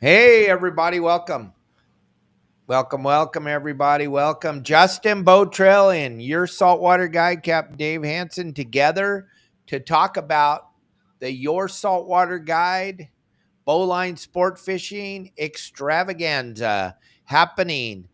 Hey, everybody, welcome. Welcome, everybody. Welcome. Justin Bottrell and Your Saltwater Guide, Capt. Dave Hansen, together to talk about the Your Saltwater Guide Bowline Sport Fishing Extravaganza happening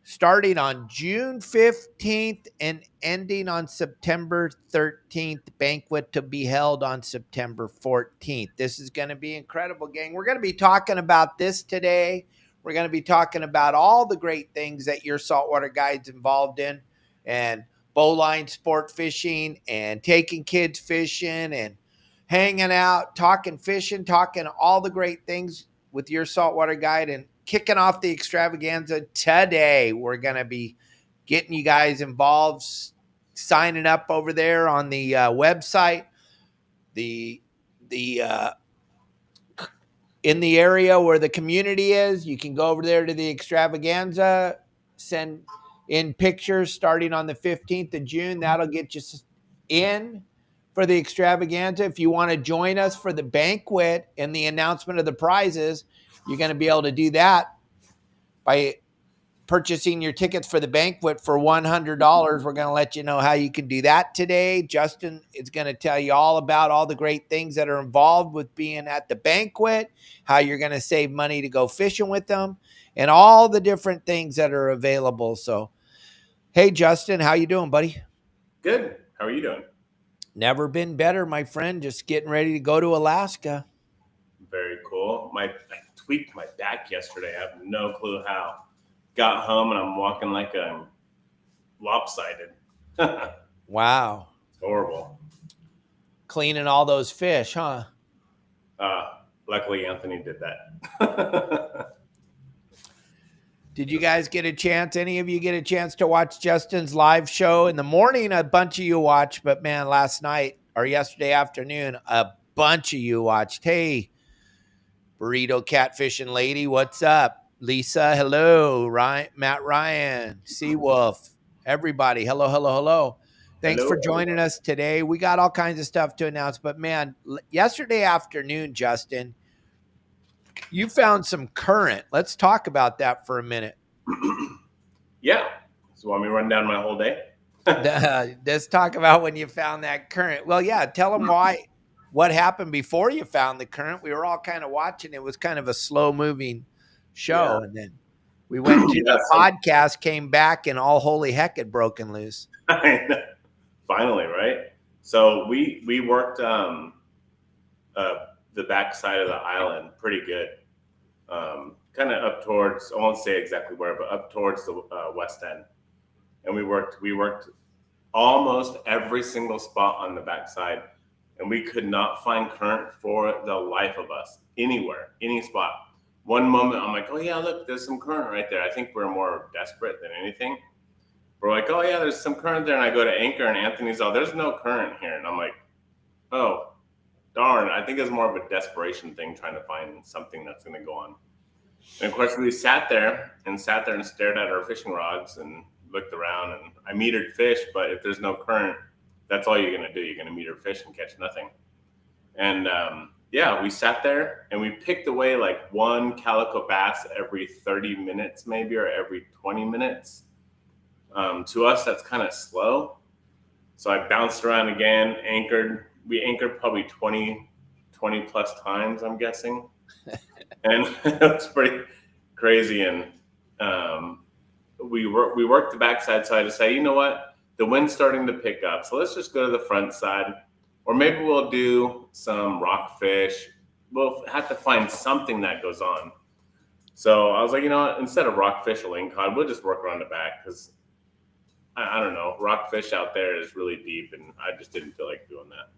starting on June 15th and ending on September 13th. Banquet to be held on September 14th. This is going to be incredible, gang. We're going to be talking about this today. We're going to be talking about all the great things that Your Saltwater Guide's involved in, and bowline sport fishing and taking kids fishing and hanging out, talking fishing, talking all the great things with Your Saltwater Guide. And kicking off the extravaganza today, we're going to be getting you guys involved, signing up over there on the website. The in the area where the community is, you can go over there to the extravaganza, send in pictures starting on the 15th of June. That'll get you in for the extravaganza. If you want to join us for the banquet and the announcement of the prizes, you're going to be able to do that by purchasing your tickets for the banquet for $100. We're going to let you know how you can do that today. Justin is going to tell you all about all the great things that are involved with being at the banquet, how you're going to save money to go fishing with them, and all the different things that are available. So, hey, Justin, how you doing, buddy? Good. How are you doing? Never been better, my friend. Just getting ready to go to Alaska. Very cool. I tweaked my back yesterday. I have no clue how. Got home and I'm walking like I'm lopsided. Wow. It's horrible. Cleaning all those fish, huh? Luckily, Anthony did that. Did you guys get a chance? Any of you get a chance to watch Justin's live show in the morning? A bunch of you watched, but man, last night or yesterday afternoon, a bunch of you watched. Hey, Burrito Catfishing Lady, what's up? Lisa, hello. Matt Ryan, Seawolf, everybody, hello. Thanks Hello, for joining everyone. us today. We got all kinds of stuff to announce, but man, yesterday afternoon, Justin, you found some current. Let's talk about that for a minute. Yeah. So, want me to run down my whole day? Let's talk about when you found that current. Well, yeah, tell them what happened before you found the current. We were all kind of watching. It was kind of a slow moving show. Yeah. And then we went to Yeah. the podcast, came back, and all holy heck had broken loose. Finally, right? So we worked the backside of the island pretty good. Kind of up towards, I won't say exactly where, but up towards the west end. And we worked almost every single spot on the backside, and we could not find current for the life of us anywhere, any spot. One moment I'm like, oh yeah, look, there's some current right there. I think we're more desperate than anything. We're like, oh yeah, there's some current there, and I go to anchor, and Anthony's all, there's no current here, and I'm like, oh darn. I think it's more of a desperation thing, trying to find something that's going to go on. And of course, we sat there and stared at our fishing rods and looked around, and I metered fish, but if there's no current, that's all you're going to do. You're going to meter fish and catch nothing. And yeah, we sat there and we picked away like one calico bass every 30 minutes, maybe, or every 20 minutes. To us, that's kind of slow. So I bounced around again, anchored. We anchored probably 20 plus times, I'm guessing. And it was pretty crazy. And we worked the backside, so I decided, you know what, the wind's starting to pick up, so let's just go to the front side, or maybe we'll do some rockfish. We'll have to find something that goes on. So I was like, you know what, instead of rockfish or lingcod, we'll just work around the back, because I don't know, rockfish out there is really deep, and I just didn't feel like doing that.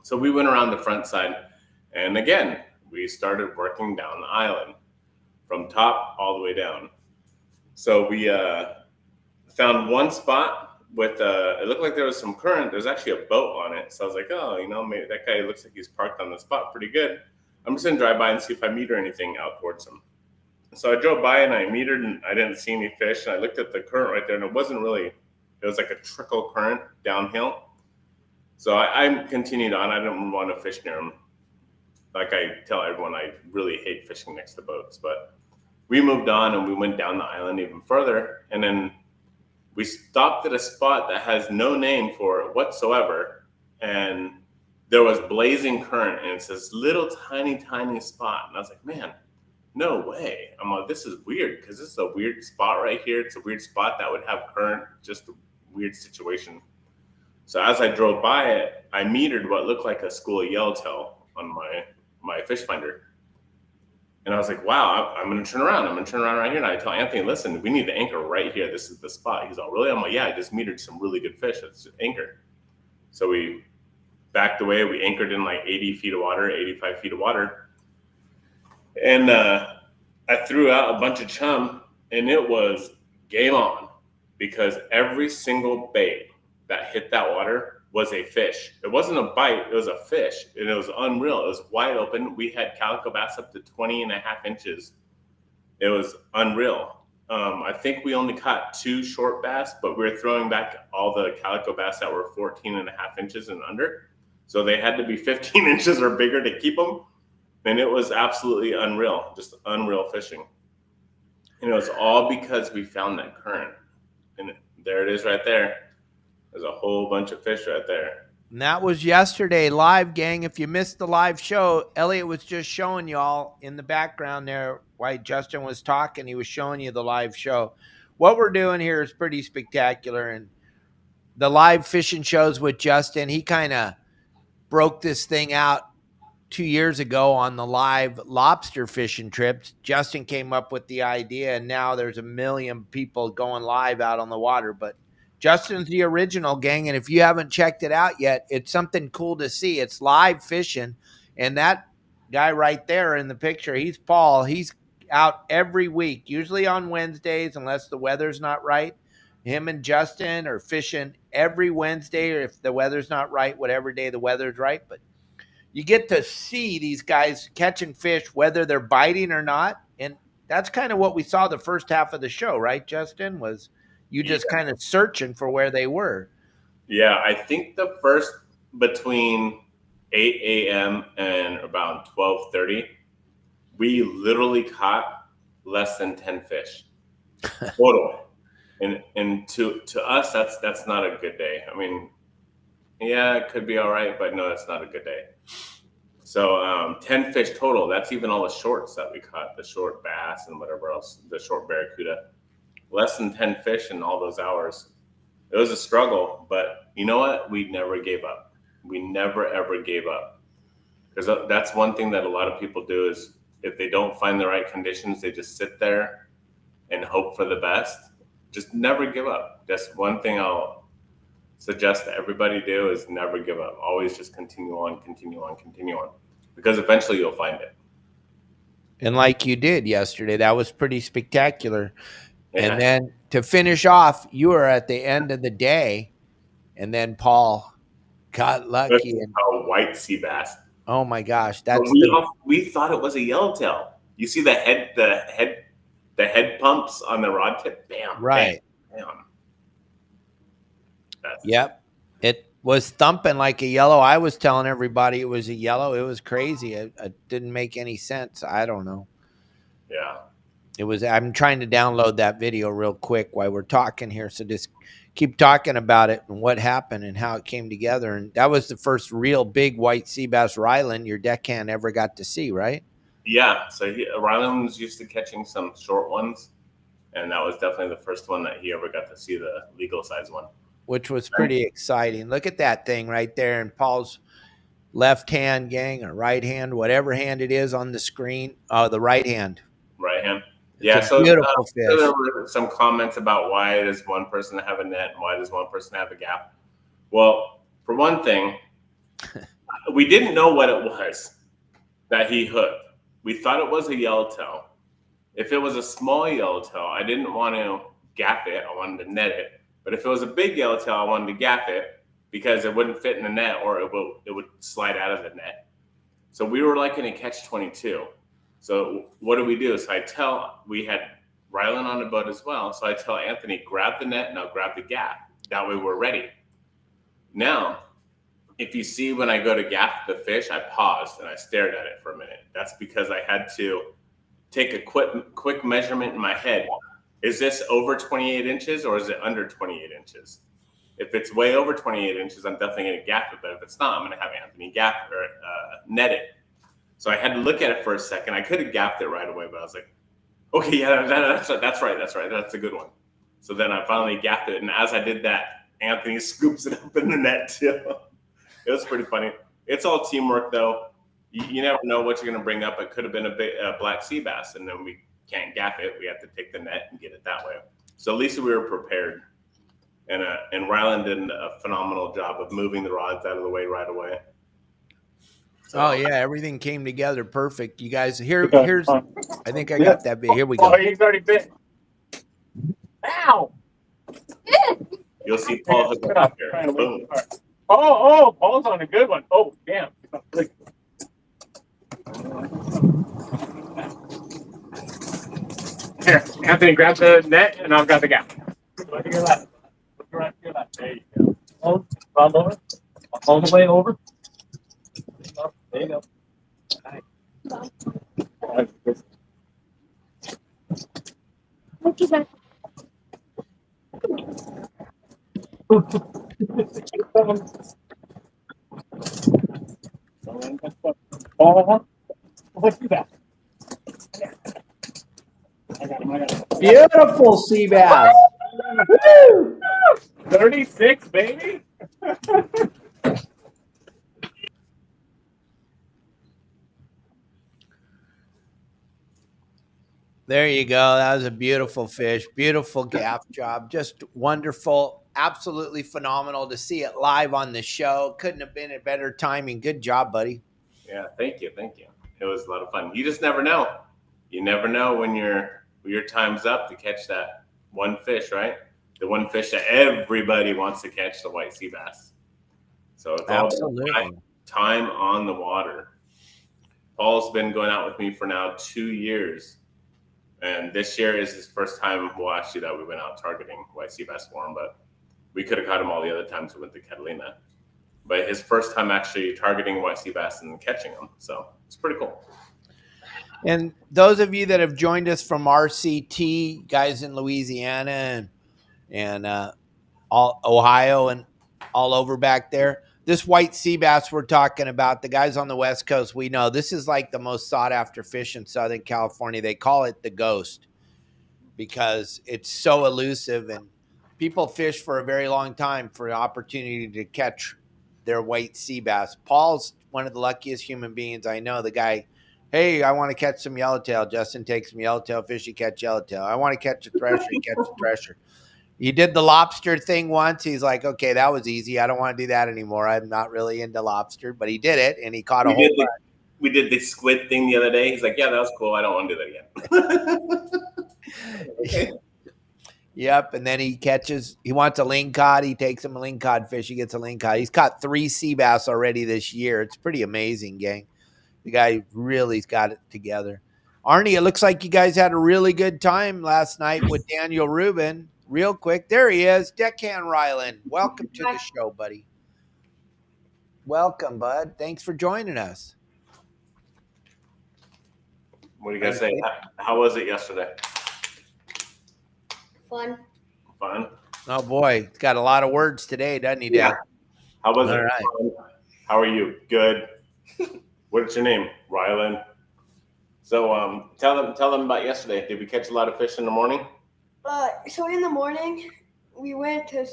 So we went around the front side, and again, we started working down the island from top all the way down. So we found one spot with it looked like there was some current. There's actually a boat on it. So I was like, oh, you know, maybe that guy looks like he's parked on the spot pretty good. I'm just gonna drive by and see if I meter anything out towards him. So I drove by and I metered, and I didn't see any fish. And I looked at the current right there, and it wasn't really. It was like a trickle current downhill. So I continued on. I didn't want to fish near him. like I tell everyone, I really hate fishing next to boats. But we moved on and we went down the island even further. And then we stopped at a spot that has no name for it whatsoever. And there was blazing current, and it's this little tiny, tiny spot. And I was like, man, no way. I'm like, this is weird because this is a weird spot right here. It's a weird spot that would have current, just a weird situation. So as I drove by it, I metered what looked like a school of yellowtail on my fish finder. And I was like, wow, I'm going to turn around. I'm going to turn around right here. And I tell Anthony, listen, we need to anchor right here. This is the spot. He's all, really? I'm like, yeah, I just metered some really good fish. Let's just anchor. So we backed away. We anchored in like 80 feet of water, 85 feet of water. And I threw out a bunch of chum, and it was game on because every single bait that hit that water was a fish. It wasn't a bite, it was a fish, and it was unreal. It was wide open. We had calico bass up to 20 and a half inches. It was unreal. I think we only caught 2 short bass, but we were throwing back all the calico bass that were 14 and a half inches and under. So they had to be 15 inches or bigger to keep them. And it was absolutely unreal, just unreal fishing. And it was all because we found that current. And there it is right there. There's a whole bunch of fish right there. And that was yesterday live, gang. If you missed the live show, Elliot was just showing y'all in the background there while Justin was talking. He was showing you the live show. What we're doing here is pretty spectacular. And the live fishing shows with Justin, he kind of broke this thing out 2 years ago on the live lobster fishing trips. Justin came up with the idea, and now there's 1 million people going live out on the water. But Justin's the original, gang, and if you haven't checked it out yet, it's something cool to see. It's live fishing, and that guy right there in the picture, he's Paul. He's out every week, usually on Wednesdays, unless the weather's not right. Him and Justin are fishing every Wednesday, or if the weather's not right, whatever day the weather's right. But you get to see these guys catching fish, whether they're biting or not. And that's kind of what we saw the first half of the show, right, Justin? Was you just kind of searching for where they were. Yeah, I think the first between 8 a.m. and about 12:30, we literally caught less than 10 fish total. And to us, that's not a good day. I mean, yeah, it could be all right, but no, that's not a good day. So 10 fish total. That's even all the shorts that we caught, the short bass and whatever else, the short barracuda. Less than 10 fish in all those hours. It was a struggle, but you know what? We never gave up. We never, ever gave up. Because that's one thing that a lot of people do is if they don't find the right conditions, they just sit there and hope for the best. Just never give up. That's one thing I'll suggest that everybody do is never give up. Always just continue on, continue on, continue on. Because eventually you'll find it. And like you did yesterday, that was pretty spectacular. Yeah. And then to finish off, you were at the end of the day, and then Paul got lucky. And a white sea bass. Oh my gosh, that's we thought it was a yellowtail. You see the head pumps on the rod tip. Bam. Right. Bam. Yep. It was thumping like a yellow. I was telling everybody it was a yellow. It was crazy. It didn't make any sense. I don't know. Yeah. It was. I'm trying to download that video real quick while we're talking here. So just keep talking about it and what happened and how it came together. And that was the first real big white sea bass Ryland your deckhand ever got to see, right? Yeah. So Ryland was used to catching some short ones, and that was definitely the first one that he ever got to see, the legal size one. Which was pretty exciting. Look at that thing right there in Paul's left hand, gang, or right hand, whatever hand it is on the screen. The right hand. Right hand. Yeah, so beautiful fish. So there were some comments about why does one person have a net and why does one person have a gap. Well, for one thing, we didn't know what it was that he hooked. We thought it was a yellowtail. If it was a small yellowtail, I didn't want to gap it. I wanted to net it. But if it was a big yellowtail, I wanted to gap it because it wouldn't fit in the net or it would slide out of the net. So we were like in a catch-22. So what do? So we had Ryland on the boat as well. So I tell Anthony, grab the net and I'll grab the gap. That way we're ready. Now, if you see when I go to gaff the fish, I paused and I stared at it for a minute. That's because I had to take a quick measurement in my head. Is this over 28 inches or is it under 28 inches? If it's way over 28 inches, I'm definitely going to gaff it. But if it's not, I'm going to have Anthony gaff or net it. So I had to look at it for a second. I could have gaffed it right away, but I was like, okay, yeah, that's right. That's a good one. So then I finally gaffed it. And as I did that, Anthony scoops it up in the net too. It was pretty funny. It's all teamwork, though. You never know what you're going to bring up. It could have been a black sea bass, and then we can't gaff it. We have to take the net and get it that way. So at least we were prepared. And Ryland did a phenomenal job of moving the rods out of the way right away. So, oh yeah, everything came together perfect. You guys, here's. I think I got that bit. Here we go. Oh, he's already bit. Ow! You'll see Paul hook up here. Boom. Oh, Paul's on a good one. Oh, damn. Here, Anthony, grab the net, and I've got the gap. Look at your left. Look right to your left. There you go. Hold over. All the way over. There you go. Look at that. What's that? Beautiful sea bass. Woo! 36, baby. There you go. That was a beautiful fish. Beautiful gaff job. Just wonderful. Absolutely phenomenal to see it live on the show. Couldn't have been a better timing. Good job, buddy. Yeah, thank you. It was a lot of fun. You just never know. You never know when your time's up to catch that one fish, right? The one fish that everybody wants to catch, the white sea bass. So it's Absolutely. all time on the water. Paul's been going out with me for now 2 years. And this year is his first time, well, actually, that we went out targeting white sea bass for him, but we could have caught him all the other times we went to Catalina. But his first time actually targeting white sea bass and catching them. So it's pretty cool. And those of you that have joined us from RCT, guys in Louisiana and all Ohio and all over back there, this white sea bass we're talking about, the guys on the West Coast, we know this is like the most sought after fish in Southern California. They call it the ghost because it's so elusive and people fish for a very long time for an opportunity to catch their white sea bass. Paul's one of the luckiest human beings I know. The guy, hey, I want to catch some yellowtail. Justin takes some yellowtail fish. He catch yellowtail. I want to catch a thresher. He catch a thresher. He did the lobster thing once. He's like, okay, that was easy. I don't want to do that anymore. I'm not really into lobster, but he did it and he caught a whole bunch. We did the squid thing the other day. He's like, yeah, that was cool. I don't want to do that again. Okay. Yep. And then he wants a lingcod. He takes him a lingcod fish. He gets a lingcod. He's caught 3 sea bass already this year. It's pretty amazing, gang. The guy really's got it together. Arnie, it looks like you guys had a really good time last night with Daniel Rubin. ReelQuick. There he is. Deckhand Ryland. Welcome to the show, buddy. Welcome, bud. Thanks for joining us. What do you guys say? How was it yesterday? Fun. Fun? Oh, boy. He's got a lot of words today, doesn't he, Dad? Yeah. How was it? Right. How are you? Good. What's your name? Ryland. So tell them about yesterday. Did we catch a lot of fish in the morning? So in the morning, we went to a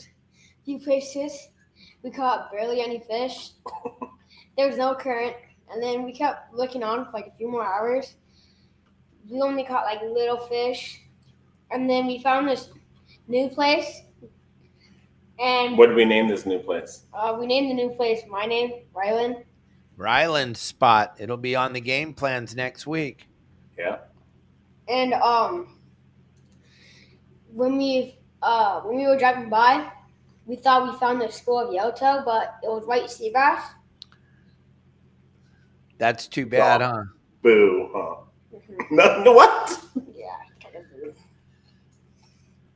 few places. We caught barely any fish. There was no current. And then we kept looking on for like a few more hours. We only caught like little fish. And then we found this new place. And what did we name this new place? we named the new place my name, Ryland. Ryland spot. It'll be on the game plans next week. Yeah. And when we were driving by, we thought we found the school of yellowtail, but it was white sea bass. That's too bad, huh? Boo, huh? No, what? Yeah, kind of boo.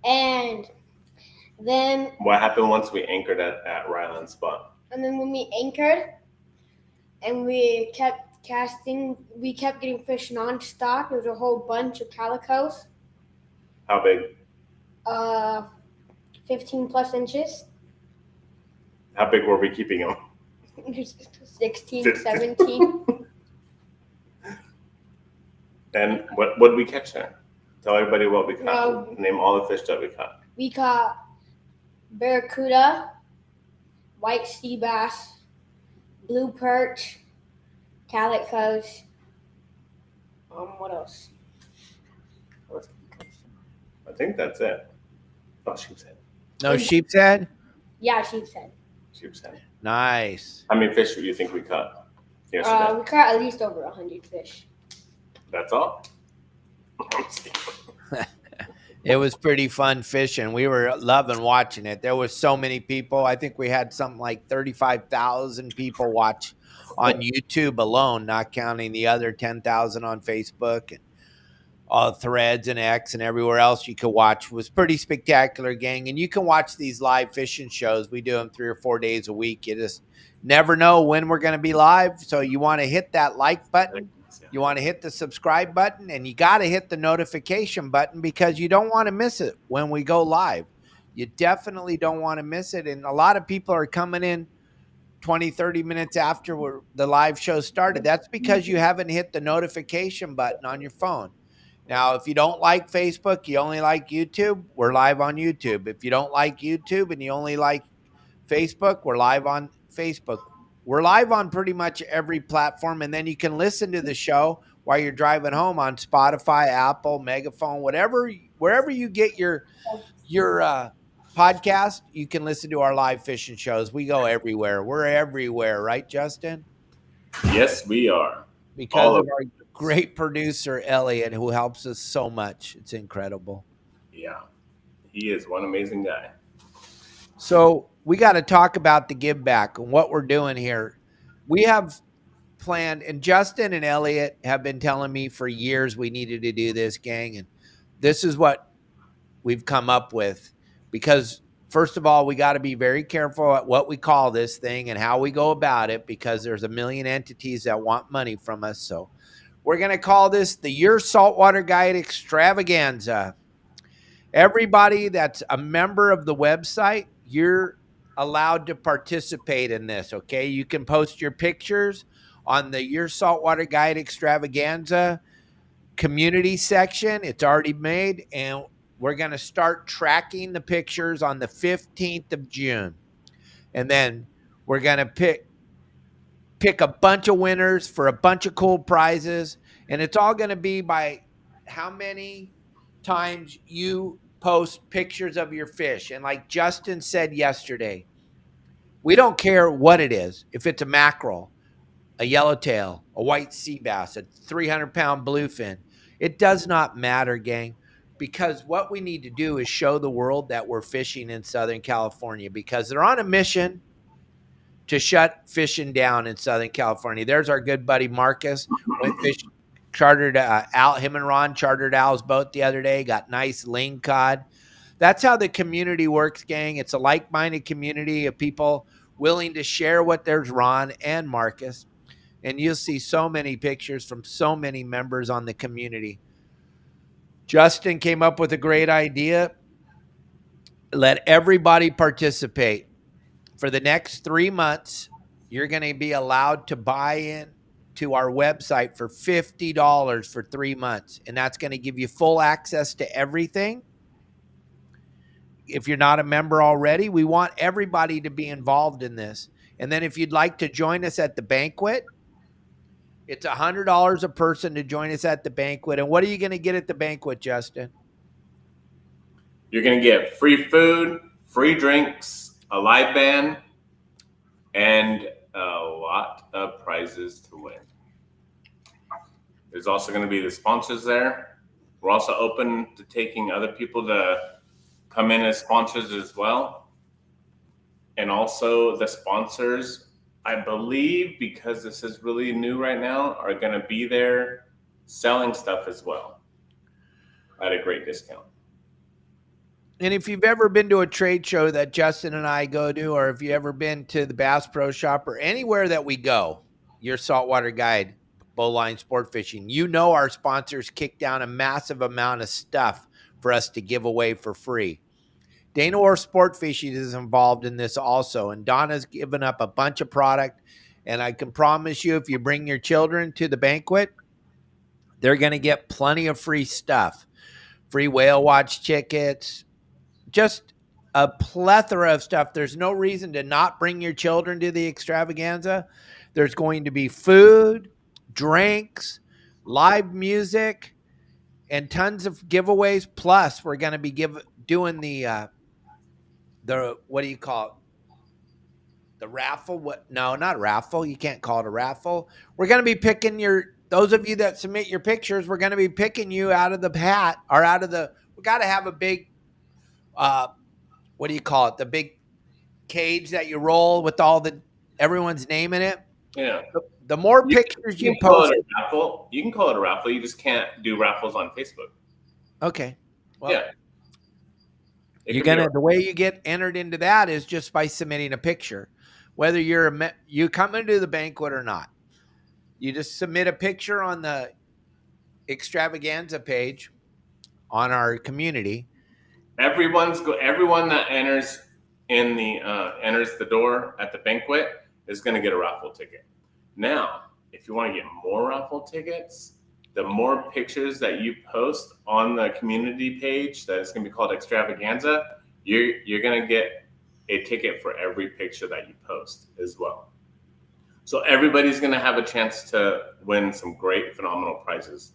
And then what happened once we anchored at Ryland spot? And then when we anchored and we kept casting, we kept getting fish nonstop. There was a whole bunch of calicos, How big? 15 plus inches, How big were we keeping them? 16, 17. And what did we catch there? Tell everybody what we caught. Well, Name all the fish that we caught. We caught barracuda, white sea bass, blue perch, calicos. What else? I think that's it. Oh, sheep's head. No sheep's head? Yeah, sheep's head. Sheep's head. Nice. How many fish do you think we caught yesterday? We caught at least over 100 fish. That's all? It was pretty fun fishing. We were loving watching it. There was so many people. I think we had something like 35,000 people watch on YouTube alone, not counting the other 10,000 on Facebook and all Threads and X and everywhere else you could watch. It was pretty spectacular, gang. And you can watch these live fishing shows. We do them 3 or 4 days a week. You just never know when we're going to be live. So you want to hit that like button. You want to hit the subscribe button, and you got to hit the notification button because you don't want to miss it when we go live. You definitely don't want to miss it. And a lot of people are coming in 20, 30 minutes after the live show started. That's because you haven't hit the notification button on your phone. Now, if you don't like Facebook, you only like YouTube, we're live on YouTube. If you don't like YouTube and you only like Facebook, we're live on Facebook. We're live on pretty much every platform, and then you can listen to the show while you're driving home on Spotify, Apple, Megaphone, wherever you get your podcast, you can listen to our live fishing shows. We go everywhere. We're everywhere, right, Justin? Yes, we are. Because of our great producer, Elliot, who helps us so much. It's incredible. Yeah, he is one amazing guy. So we got to talk about the give back and what we're doing here. We have planned, and Justin and Elliot have been telling me for years we needed to do this, gang. And this is what we've come up with because, first of all, we got to be very careful at what we call this thing and how we go about it because there's a million entities that want money from us. So we're going to call this the Your Saltwater Guide Extravaganza. Everybody that's a member of the website, you're allowed to participate in this, okay? You can post your pictures on the Your Saltwater Guide Extravaganza community section. It's already made, and we're going to start tracking the pictures on the 15th of June. And then we're going to pick a bunch of winners for a bunch of cool prizes, and it's all going to be by how many times you post pictures of your fish. And like Justin said yesterday, we don't care what it is. If it's a mackerel, a yellowtail, a white sea bass, a 300-pound bluefin, it does not matter, gang, because what we need to do is show the world that we're fishing in Southern California because they're on a mission to shut fishing down in Southern California. There's our good buddy Marcus. Went fishing, chartered him and Ron chartered Al's boat the other day, got nice ling cod. That's how the community works, gang. It's a like-minded community of people willing to share what there's Ron and Marcus. And you'll see so many pictures from so many members on the community. Justin came up with a great idea. Let everybody participate. For the next 3 months, you're going to be allowed to buy in to our website for $50 for 3 months. And that's going to give you full access to everything. If you're not a member already, we want everybody to be involved in this. And then if you'd like to join us at the banquet, it's $100 a person to join us at the banquet. And what are you going to get at the banquet, Justin? You're going to get free food, free drinks, a live band, and a lot of prizes to win. There's also going to be the sponsors there. We're also open to taking other people to come in as sponsors as well. And also the sponsors, I believe, because this is really new right now, are going to be there selling stuff as well at a great discount. And if you've ever been to a trade show that Justin and I go to, or if you ever been to the Bass Pro Shop or anywhere that we go, Your Saltwater Guide, Bowline Sport Fishing, you know our sponsors kick down a massive amount of stuff for us to give away for free. Dana Orr Sport Fishing is involved in this also, and Donna's given up a bunch of product. And I can promise you, if you bring your children to the banquet, they're going to get plenty of free stuff. Free whale watch tickets, just a plethora of stuff. There's no reason to not bring your children to the extravaganza. There's going to be food, drinks, live music, and tons of giveaways. Plus, we're going to be doing the what do you call it? The raffle? What? No, not raffle. You can't call it a raffle. We're going to be picking those of you that submit your pictures. We're going to be picking you out of the hat or out of the. We got to have a big, what do you call it? The big cage that you roll with everyone's name in it. Yeah. The more pictures you post, you can call it a raffle. You just can't do raffles on Facebook. Okay. Well, yeah. The way you get entered into that is just by submitting a picture, whether you come into the banquet or not. You just submit a picture on the extravaganza page on our community. Everyone that enters enters the door at the banquet is going to get a raffle ticket. Now, if you want to get more raffle tickets, the more pictures that you post on the community page that is going to be called Extravaganza, you're going to get a ticket for every picture that you post as well. So everybody's going to have a chance to win some great, phenomenal prizes.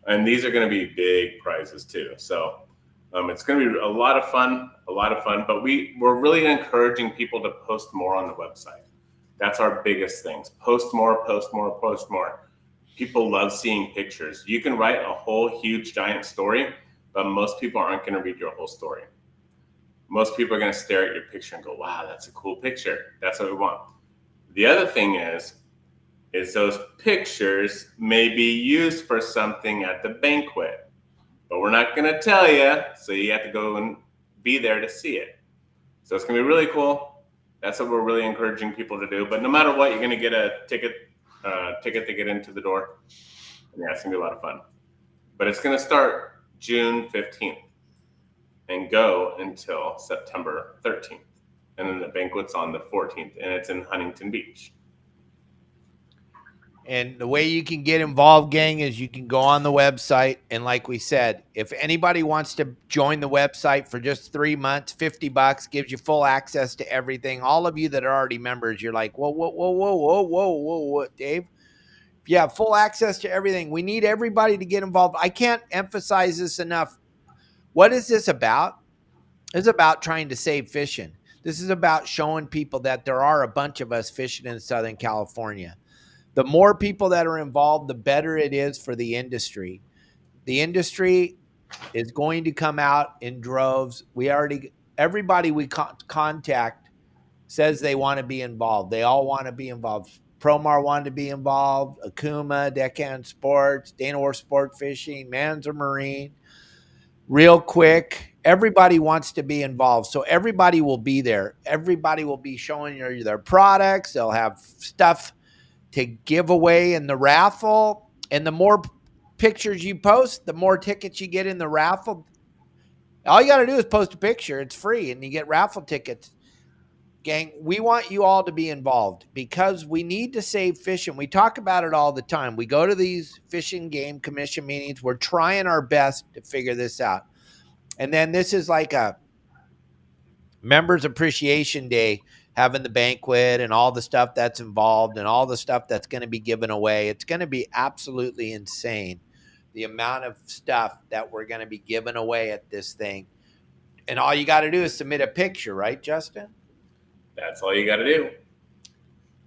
And these are going to be big prizes too. So it's going to be a lot of fun, but we're really encouraging people to post more on the website. That's our biggest things. Post more. People love seeing pictures. You can write a whole huge giant story, but most people aren't going to read your whole story. Most people are going to stare at your picture and go, wow, that's a cool picture. That's what we want. The other thing is those pictures may be used for something at the banquet, but we're not going to tell you, so you have to go and be there to see it. So it's going to be really cool. That's what we're really encouraging people to do. But no matter what, you're going to get a ticket to get into the door. And yeah, it's going to be a lot of fun. But it's going to start June 15th and go until September 13th. And then the banquet's on the 14th, and it's in Huntington Beach. And the way you can get involved, gang, is you can go on the website. And like we said, if anybody wants to join the website for just 3 months, $50 gives you full access to everything. All of you that are already members, you're like, whoa, Dave. If you have full access to everything, we need everybody to get involved. I can't emphasize this enough. What is this about? It's about trying to save fishing. This is about showing people that there are a bunch of us fishing in Southern California. The more people that are involved, the better it is for the industry. The industry is going to come out in droves. Everybody we contact says they want to be involved. They all want to be involved. Promar wanted to be involved. Okuma, Deckhand Sports, Dana Orr Sport Fishing, Manzer Marine, ReelQuick. Everybody wants to be involved. So everybody will be there. Everybody will be showing their products. They'll have stuff to give away in the raffle. And the more pictures you post, the more tickets you get in the raffle. All you got to do is post a picture. It's free, and you get raffle tickets. Gang, we want you all to be involved because we need to save fishing. We talk about it all the time. We go to these fishing game commission meetings. We're trying our best to figure this out. And then this is like a members appreciation day, having the banquet and all the stuff that's involved and all the stuff that's going to be given away. It's going to be absolutely insane, the amount of stuff that we're going to be giving away at this thing. And all you got to do is submit a picture, right, Justin? That's all you got to do.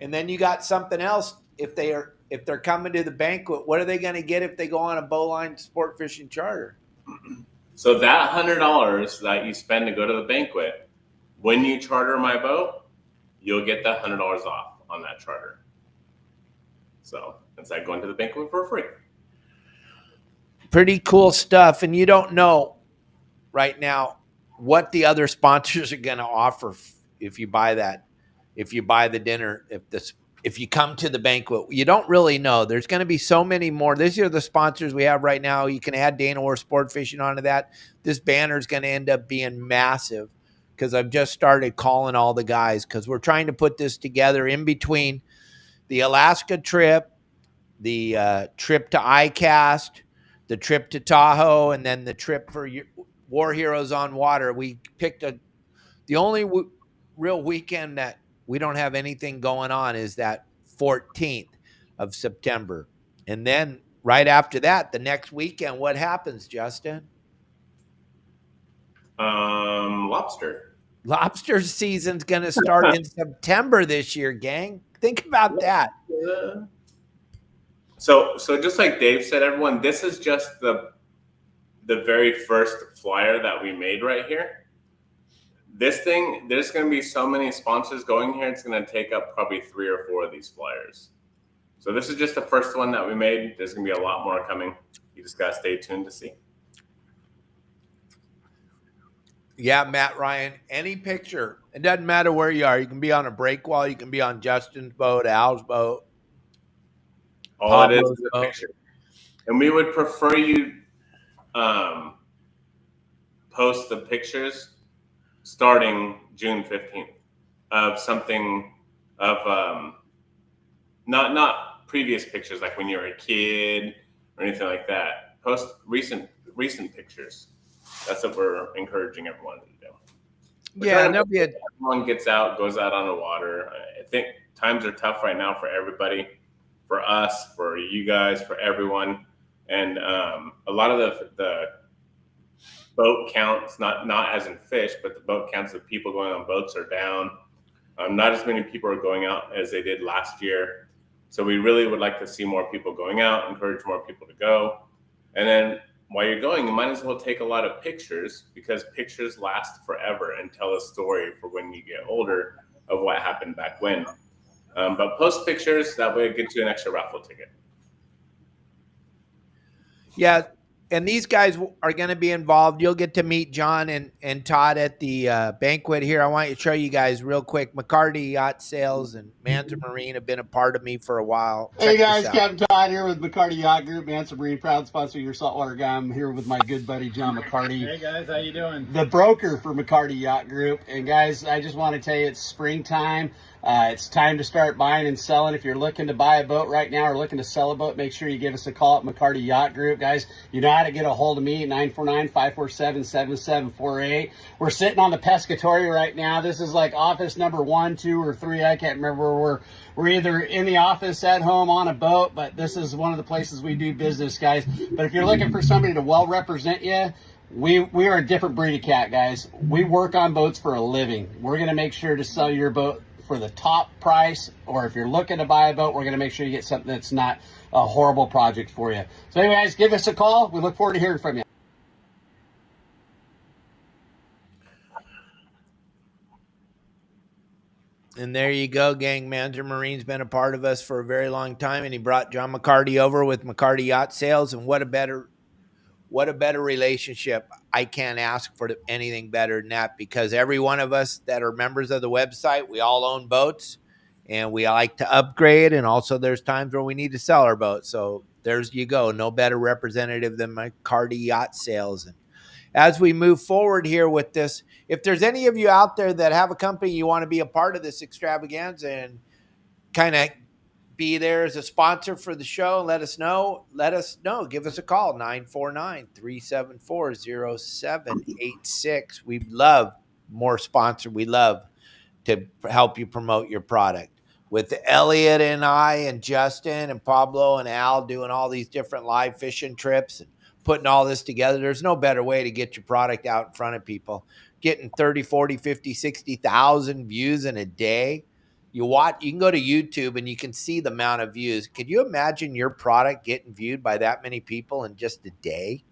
And then you got something else. If they're coming to the banquet, what are they going to get if they go on a Bowline sport fishing charter? So that $100 that you spend to go to the banquet, when you charter my boat, you'll get that $100 off on that charter. So it's like going to the banquet for free. Pretty cool stuff. And you don't know right now what the other sponsors are going to offer if you buy that, if you buy the dinner, if you come to the banquet. You don't really know. There's going to be so many more. These are the sponsors we have right now. You can add Dana or Sport Fishing onto that. This banner is going to end up being massive because I've just started calling all the guys because we're trying to put this together in between the Alaska trip, the trip to ICAST, the trip to Tahoe, and then the trip for War Heroes on Water. We picked the only real weekend that we don't have anything going on is that 14th of September. And then right after that, the next weekend, what happens, Justin? Lobster. Lobster season's going to start in September this year, gang. Think about that. So just like Dave said, everyone, this is just the very first flyer that we made right here. This thing, there's going to be so many sponsors going here. It's going to take up probably 3 or 4 of these flyers. So this is just the first one that we made. There's going to be a lot more coming. You just got to stay tuned to see. Yeah, Matt Ryan, any picture. It doesn't matter where you are. You can be on a breakwall. You can be on Justin's boat, Al's boat. All it is a picture. And we would prefer you post the pictures starting June 15th of something of not previous pictures like when you were a kid or anything like that. Post recent pictures. That's what we're encouraging everyone to do. Yeah, and everyone goes out on the water. I think times are tough right now for everybody, for us, for you guys, for everyone. And a lot of the boat counts, not as in fish, but the boat counts of people going on boats are down. Not as many people are going out as they did last year. So we really would like to see more people going out, encourage more people to go. And then while you're going, you might as well take a lot of pictures because pictures last forever and tell a story for when you get older of what happened back when. But post pictures, that way it gets you an extra raffle ticket. Yeah, and these guys are going to be involved. You'll get to meet John and Todd at the banquet here. I want to show you guys real quick. McCarty Yacht Sales and Manza Marine have been a part of me for a while. Hey guys, Capt Todd here with McCarty Yacht Group, Manza Marine, proud sponsor of Your Saltwater Guide. I'm here with my good buddy John McCarty. Hey guys, how you doing? The broker for McCarty Yacht Group. And guys, I just want to tell you it's springtime. It's time to start buying and selling. If you're looking to buy a boat right now or looking to sell a boat, make sure you give us a call at McCarty Yacht Group. Guys, you know how to get a hold of me at 949-547-7748. We're sitting on the Pescatory right now. This is like office number 1, 2, or 3. I can't remember where we're either in the office, at home, on a boat, but this is one of the places we do business, guys. But if you're looking for somebody to well represent you, we are a different breed of cat, guys. We work on boats for a living. We're going to make sure to sell your boat for the top price, or if you're looking to buy a boat, we're going to make sure you get something that's not a horrible project for you. So anyways, give us a call. We look forward to hearing from you. And there you go, gang. Manza Marine's been a part of us for a very long time, and he brought John McCarty over with McCarty Yacht Sales, and what a better relationship. I can't ask for anything better than that, because every one of us that are members of the website, we all own boats and we like to upgrade. And also there's times where we need to sell our boat. So there's you go. No better representative than McCarty Yacht Sales. And as we move forward here with this, if there's any of you out there that have a company, you want to be a part of this extravaganza and kind of be there as a sponsor for the show, let us know. Give us a call, 949-374-0786. We love more sponsor. We love to help you promote your product. With Elliot and I and Justin and Pablo and Al doing all these different live fishing trips and putting all this together, there's no better way to get your product out in front of people. Getting 30, 40, 50, 60,000 views in a day. You can go to YouTube and you can see the amount of views. Could you imagine your product getting viewed by that many people in just a day?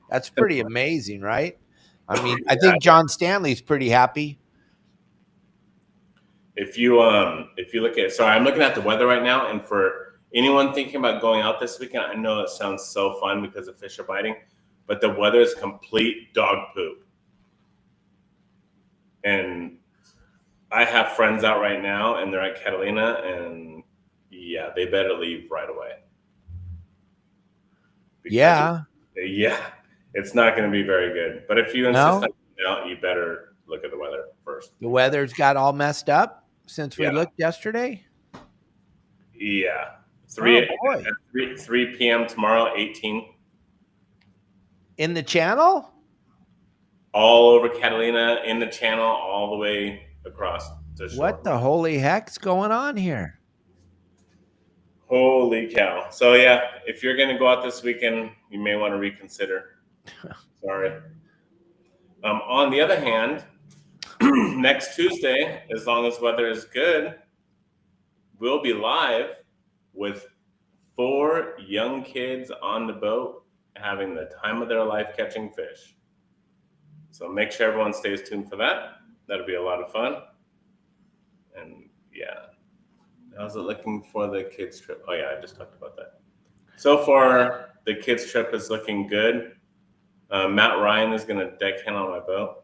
That's pretty amazing, right? I mean, I think John Stanley's pretty happy. If you look at, sorry, I'm looking at the weather right now, and for anyone thinking about going out this weekend, I know it sounds so fun because the fish are biting, but the weather is complete dog poop. And I have friends out right now, and they're at Catalina, and yeah, they better leave right away. Yeah. It's not going to be very good. But if you insist on going out, you better look at the weather first. The weather's got all messed up since we looked yesterday. Yeah. 3 p.m. tomorrow, 18. In the channel? All over Catalina, in the channel, all the way across the shore. What the holy heck's going on here? Holy cow. So, yeah, if you're going to go out this weekend, you may want to reconsider. Sorry. On the other hand, next Tuesday, as long as weather is good, we'll be live with 4 young kids on the boat having the time of their life catching fish. So make sure everyone stays tuned for that. That'll be a lot of fun. And yeah, how's it looking for the kids trip? Oh yeah, I just talked about that. So far, the kids trip is looking good. Matt Ryan is going to deckhand on my boat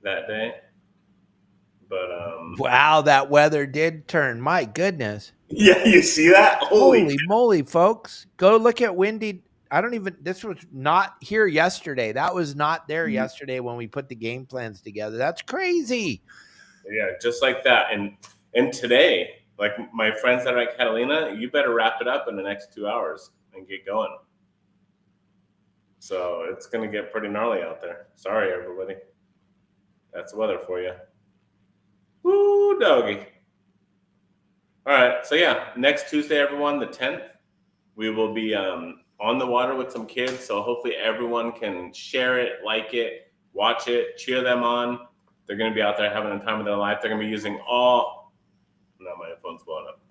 that day. But wow, that weather did turn. My goodness. Yeah, you see that? Holy moly, folks. Go look at windy. This was not here yesterday. That was not there yesterday when we put the game plans together. That's crazy. Yeah, just like that. And today, like my friends that are at Catalina, you better wrap it up in the next 2 hours and get going. So it's going to get pretty gnarly out there. Sorry, everybody. That's the weather for you. Woo, doggy. All right. So, yeah, next Tuesday, everyone, the 10th, we will be on the water with some kids. So hopefully everyone can share it, like it, watch it, cheer them on. They're going to be out there having the time of their life. They're going to be using all – no, my phone's blowing up.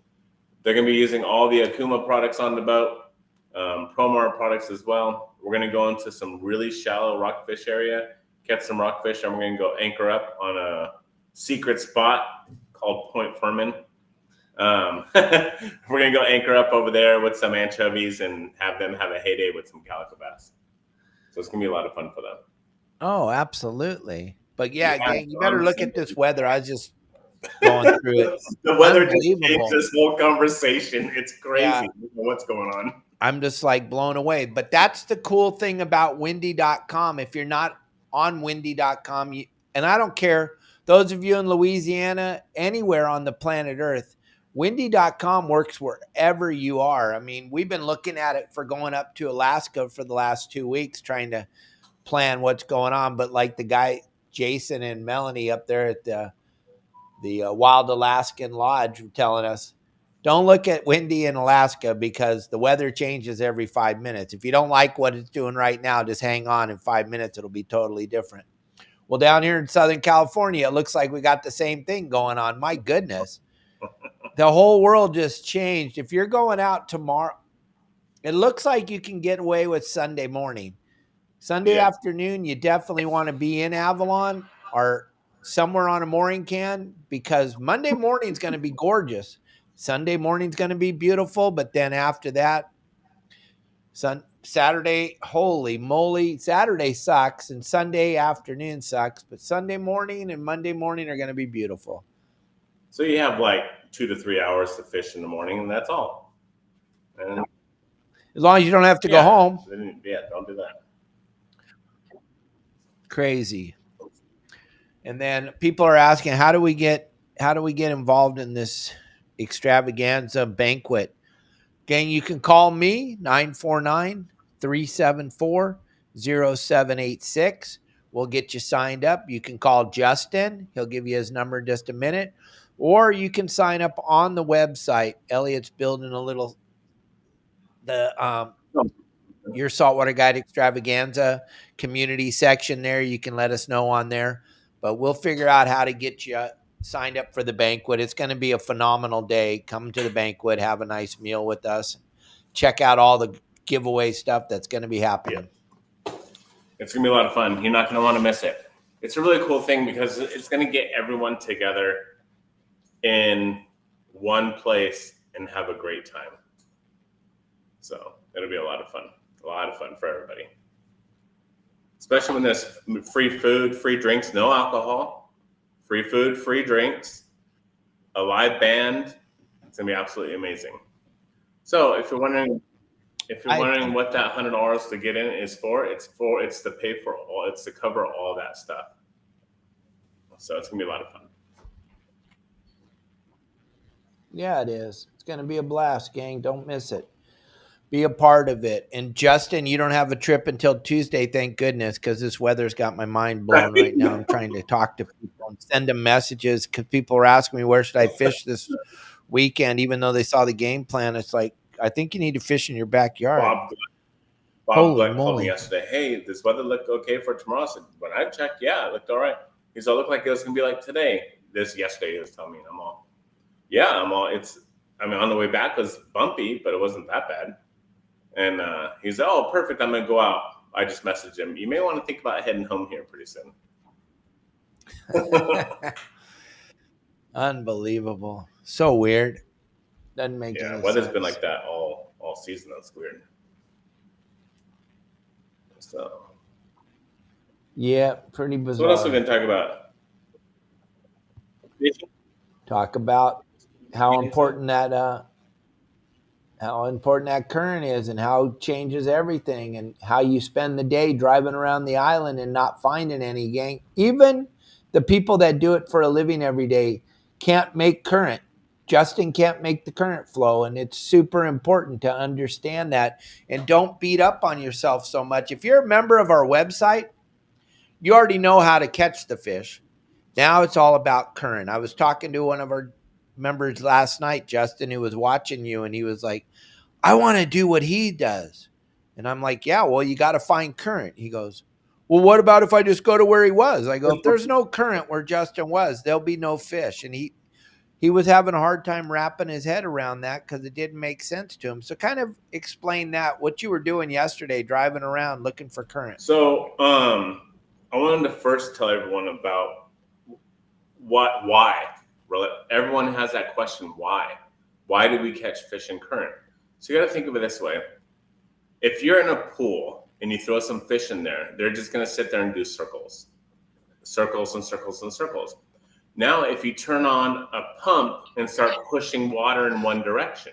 They're going to be using all the Okuma products on the boat, Promar products as well. We're going to go into some really shallow rockfish area, catch some rockfish, and we're going to go anchor up on a secret spot called Point Furman. We're going to go anchor up over there with some anchovies and have them have a heyday with some calico bass. So it's going to be a lot of fun for them. Oh, absolutely. But yeah, gang, you better look at this weather. I was just going through it. The weather just changed this whole conversation. It's crazy. Yeah. I don't know what's going on. I'm just like blown away. But that's the cool thing about windy.com. If you're not on windy.com, and I don't care, those of you in Louisiana, anywhere on the planet Earth, windy.com works wherever you are. I mean, we've been looking at it for going up to Alaska for the last 2 weeks, trying to plan what's going on. But like the guy, Jason and Melanie up there at the Wild Alaskan Lodge were telling us, don't look at windy in Alaska because the weather changes every 5 minutes. If you don't like what it's doing right now, just hang on. In 5 minutes, it'll be totally different. Well, down here in Southern California, it looks like we got the same thing going on. My goodness. The whole world just changed. If you're going out tomorrow, it looks like you can get away with Sunday morning. Sunday afternoon, you definitely want to be in Avalon or somewhere on a mooring can because Monday morning is going to be gorgeous. Sunday morning is going to be beautiful, but then after that, Saturday, holy moly, Saturday sucks and Sunday afternoon sucks, but Sunday morning and Monday morning are going to be beautiful. So you have like 2 to 3 hours to fish in the morning, and that's all. And as long as you don't have to go home. Yeah, don't do that. Crazy. And then people are asking, how do we get involved in this extravaganza banquet? Again, you can call me 949-374-0786. We'll get you signed up. You can call Justin. He'll give you his number in just a minute. Or you can sign up on the website. Elliot's building Your Saltwater Guide Extravaganza community section there. You can let us know on there. But we'll figure out how to get you signed up for the banquet. It's going to be a phenomenal day. Come to the banquet, have a nice meal with us. Check out all the giveaway stuff that's going to be happening. Yeah. It's going to be a lot of fun. You're not going to want to miss it. It's a really cool thing because it's going to get everyone together in one place and have a great time. So it'll be a lot of fun. A lot of fun for everybody. especially when there's free food, free drinks, no alcohol, free food, free drinks, a live band. It's gonna be absolutely amazing. So if you're wondering what that $100 to get in is for, it's to pay for all, it's to cover all that stuff. So it's gonna be a lot of fun. Yeah, it is. It's going to be a blast, gang. Don't miss it. Be a part of it. And Justin, you don't have a trip until Tuesday, thank goodness, because this weather's got my mind blown right now. I'm trying to talk to people and send them messages because people are asking me, where should I fish this weekend, even though they saw the game plan. It's like, I think you need to fish in your backyard. Bob Glenn called me yesterday. Hey, does weather look okay for tomorrow? I said, when I checked, yeah, it looked all right. He said, it looked like it was going to be like today. Yesterday he was telling me, I'm all, on the way back was bumpy, but it wasn't that bad. And he's like, oh, perfect. I'm going to go out. I just messaged him. You may want to think about heading home here pretty soon. Unbelievable. So weird. Doesn't make any sense. Weather's been like that all season. That's weird. So. Yeah, pretty bizarre. So what else are we going to talk about? Talk about how important that current is and how it changes everything and how you spend the day driving around the island and not finding any, gang. Even the people that do it for a living every day can't make current. Justin can't make the current flow, and it's super important to understand that. And don't beat up on yourself so much. If you're a member of our website, you already know how to catch the fish. Now it's all about current. I was talking to one of our members last night, Justin, who was watching you, and he was like, I want to do what he does. And I'm like, yeah, well, you got to find current. He goes, well, what about if I just go to where he was? I go, if there's no current where Justin was, there'll be no fish. And he was having a hard time wrapping his head around that because it didn't make sense to him. So kind of explain that, what you were doing yesterday, driving around looking for current. So I wanted to first tell everyone about why. Everyone has that question, why? Why do we catch fish in current? So you got to think of it this way. If you're in a pool and you throw some fish in there, they're just going to sit there and do circles. Circles and circles and circles. Now, if you turn on a pump and start pushing water in one direction,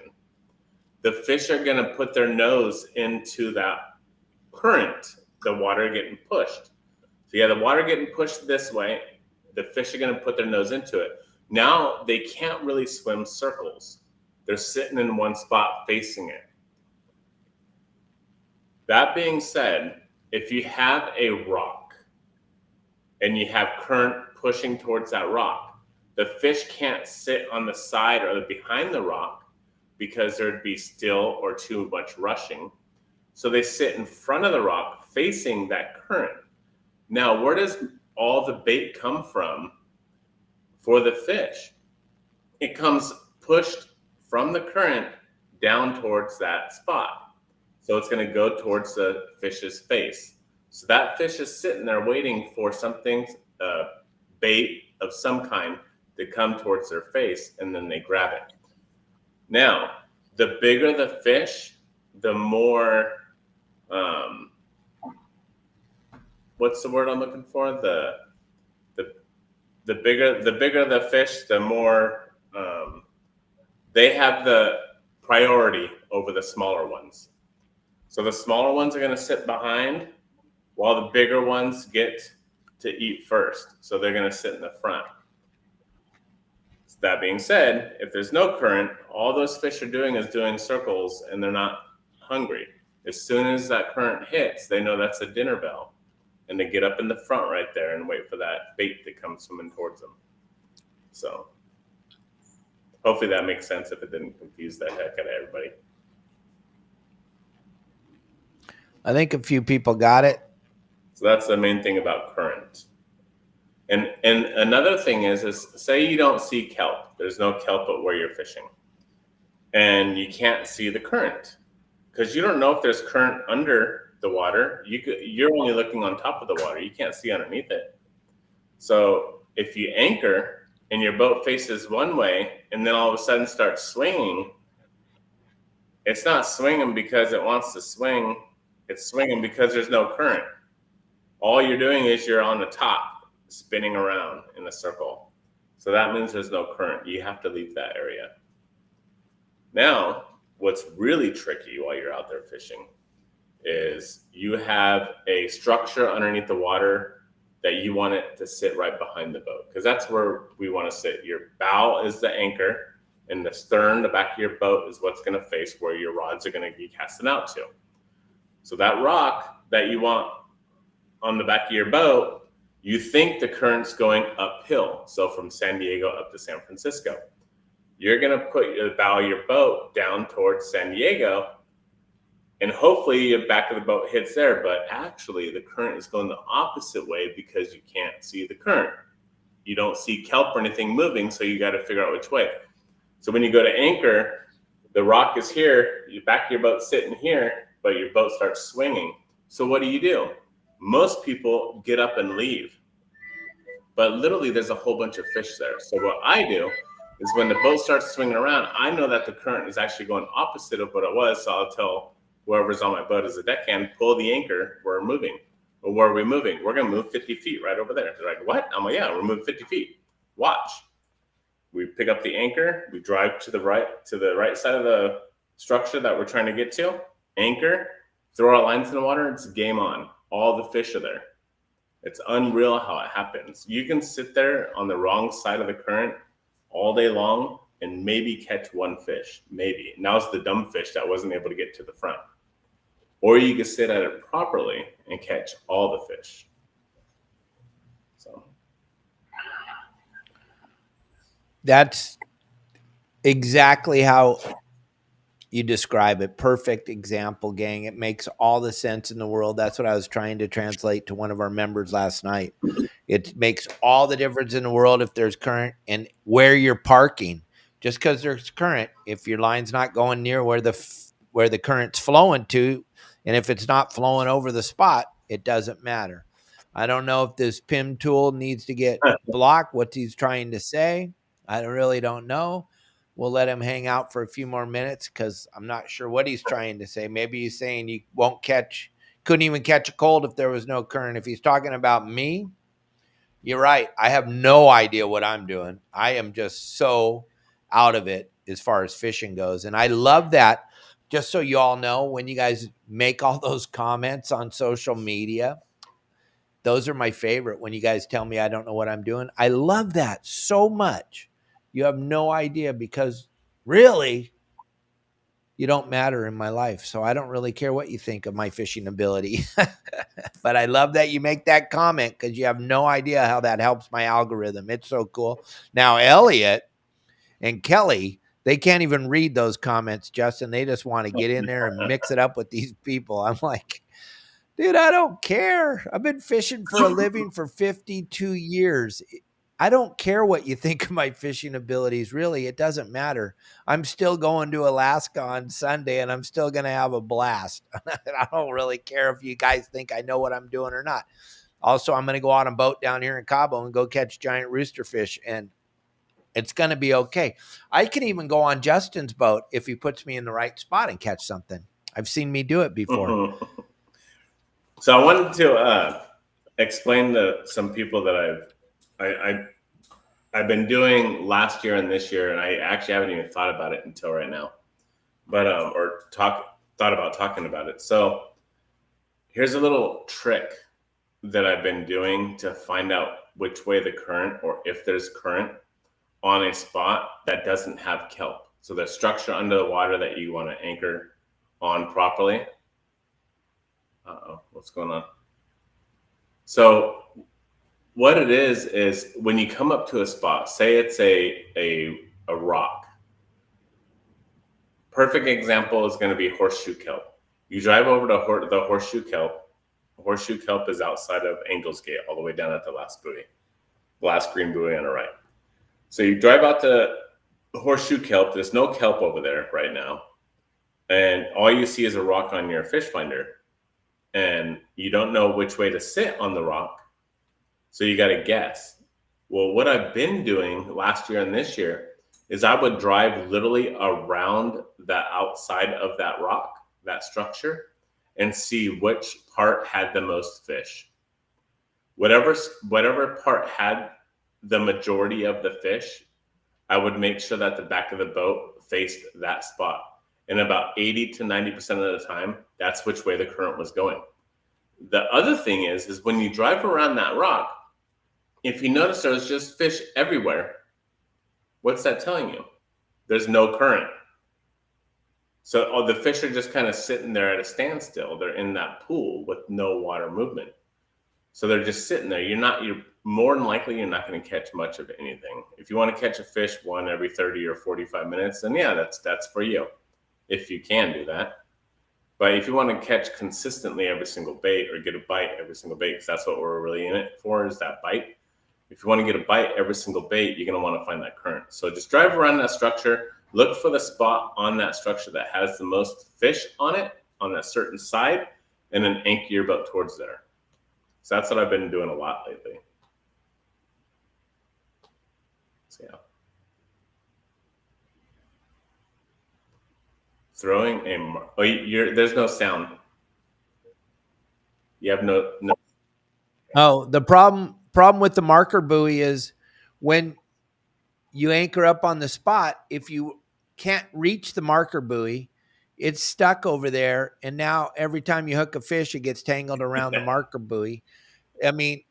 the fish are going to put their nose into that current, the water getting pushed. So you have the water getting pushed this way. The fish are going to put their nose into it. Now, they can't really swim circles. They're sitting in one spot facing it. That being said, if you have a rock and you have current pushing towards that rock, the fish can't sit on the side or behind the rock because there'd be still or too much rushing. So they sit in front of the rock facing that current. Now, where does all the bait come from for the fish? It comes pushed from the current down towards that spot. So it's going to go towards the fish's face. So that fish is sitting there waiting for something, bait of some kind, to come towards their face, and then they grab it. Now, the bigger the fish, the more, what's the word I'm looking for? The bigger the fish, the more they have the priority over the smaller ones. So the smaller ones are going to sit behind while the bigger ones get to eat first. So they're going to sit in the front. So that being said, if there's no current, all those fish are doing is doing circles and they're not hungry. As soon as that current hits, they know that's a dinner bell. And they get up in the front right there and wait for that bait to come swimming towards them. So hopefully that makes sense if it didn't confuse the heck out of everybody. I think a few people got it. So that's the main thing about current. And another thing is say you don't see kelp. There's no kelp at where you're fishing. And you can't see the current because you don't know if there's current under the water. You're only looking on top of the water. You can't see underneath it. So if you anchor and your boat faces one way and then all of a sudden starts swinging, it's not swinging because it wants to swing. It's swinging because there's no current. all you're doing is you're on the top, spinning around in a circle. So that means there's no current. You have to leave that area. Now, what's really tricky while you're out there fishing is you have a structure underneath the water that you want it to sit right behind the boat, because that's where we want to sit. Your bow is the anchor, and the stern, the back of your boat, is what's going to face where your rods are going to be casting out to. So that rock that you want on the back of your boat, you think the current's going uphill. So from San Diego up to San Francisco, you're going to put the bow of your boat down towards San Diego, and hopefully the back of the boat hits there. But actually, the current is going the opposite way because you can't see the current. You don't see kelp or anything moving, so you got to figure out which way. So when you go to anchor, the rock is here, the back of your boat's sitting here, but your boat starts swinging. So what do? Most people get up and leave. But literally, there's a whole bunch of fish there. So what I do is when the boat starts swinging around, I know that the current is actually going opposite of what it was. So I'll tell whoever's on my boat as a deckhand, pull the anchor, we're moving. Well, where are we moving? We're going to move 50 feet right over there. They're like, what? I'm like, yeah, we're moving 50 feet. Watch. We pick up the anchor. We drive to the right side of the structure that we're trying to get to. Anchor, throw our lines in the water. It's game on. All the fish are there. It's unreal how it happens. You can sit there on the wrong side of the current all day long and maybe catch one fish. Maybe. Now it's the dumb fish that wasn't able to get to the front. Or you can sit at it properly and catch all the fish. So that's exactly how you describe it. Perfect example, gang. It makes all the sense in the world. That's what I was trying to translate to one of our members last night. It makes all the difference in the world if there's current and where you're parking. Just because there's current, if your line's not going near where the current's flowing to, and if it's not flowing over the spot, it doesn't matter. I don't know if this PIM tool needs to get blocked, what he's trying to say. I really don't know. We'll let him hang out for a few more minutes because I'm not sure what he's trying to say. Maybe he's saying you couldn't even catch a cold if there was no current. If he's talking about me, you're right. I have no idea what I'm doing. I am just so out of it as far as fishing goes. And I love that. Just so you all know, when you guys make all those comments on social media, those are my favorite. When you guys tell me I don't know what I'm doing, I love that so much. You have no idea, because really, you don't matter in my life. So I don't really care what you think of my fishing ability. But I love that you make that comment, because you have no idea how that helps my algorithm. It's so cool. Now, Elliot and Kelly, they can't even read those comments, Justin. They just want to get in there and mix it up with these people. I'm like, dude, I don't care. I've been fishing for a living for 52 years. I don't care what you think of my fishing abilities. Really, it doesn't matter. I'm still going to Alaska on Sunday, and I'm still going to have a blast. I don't really care if you guys think I know what I'm doing or not. Also, I'm going to go on a boat down here in Cabo and go catch giant rooster fish, and it's going to be okay. I can even go on Justin's boat if he puts me in the right spot and catch something. I've seen me do it before. Mm-hmm. So I wanted to explain to some people that I've been doing last year and this year, and I actually haven't even thought about it until right now, but thought about talking about it. So here's a little trick that I've been doing to find out which way the current, or if there's current on a spot that doesn't have kelp. So the structure under the water that you want to anchor on properly. Uh-oh, what's going on? So what it is when you come up to a spot, say it's a rock. Perfect example is going to be horseshoe kelp. You drive over to the horseshoe kelp. Horseshoe kelp is outside of Angel's Gate, all the way down at the last buoy, last green buoy on the right. So you drive out to horseshoe kelp. There's no kelp over there right now, and all you see is a rock on your fish finder, and you don't know which way to sit on the rock. So you got to guess. Well, what I've been doing last year and this year is I would drive literally around the outside of that rock, that structure, and see which part had the most fish. whatever part had the majority of the fish, I would make sure that the back of the boat faced that spot. And about 80 to 90% of the time, that's which way the current was going. The other thing is when you drive around that rock, if you notice there's just fish everywhere, what's that telling you? There's no current. So the fish are just kind of sitting there at a standstill. They're in that pool with no water movement. So they're just sitting there. You're more than likely, you're not going to catch much of anything. If you want to catch a fish one every 30 or 45 minutes, then yeah, that's for you, if you can do that. But if you want to catch consistently every single bait or get a bite every single bait, because that's what we're really in it for, is that bite. If you want to get a bite every single bait, you're going to want to find that current. So just drive around that structure, look for the spot on that structure that has the most fish on it, on a certain side, and then anchor your boat towards there. So that's what I've been doing a lot lately. So yeah. Throwing there's no sound. You have no. Oh, the problem with the marker buoy is when you anchor up on the spot, if you can't reach the marker buoy, it's stuck over there. And now every time you hook a fish, it gets tangled around the marker buoy. I mean,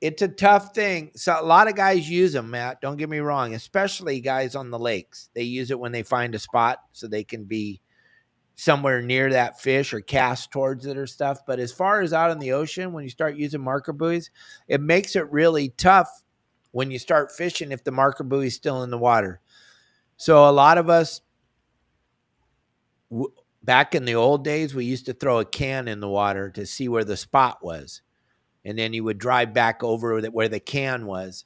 it's a tough thing. So a lot of guys use them, Matt. Don't get me wrong, especially guys on the lakes. They use it when they find a spot so they can be somewhere near that fish or cast towards it or stuff. But as far as out in the ocean, when you start using marker buoys, it makes it really tough when you start fishing if the marker buoy is still in the water. So a lot of us, back in the old days, we used to throw a can in the water to see where the spot was. And then you would drive back over where the can was.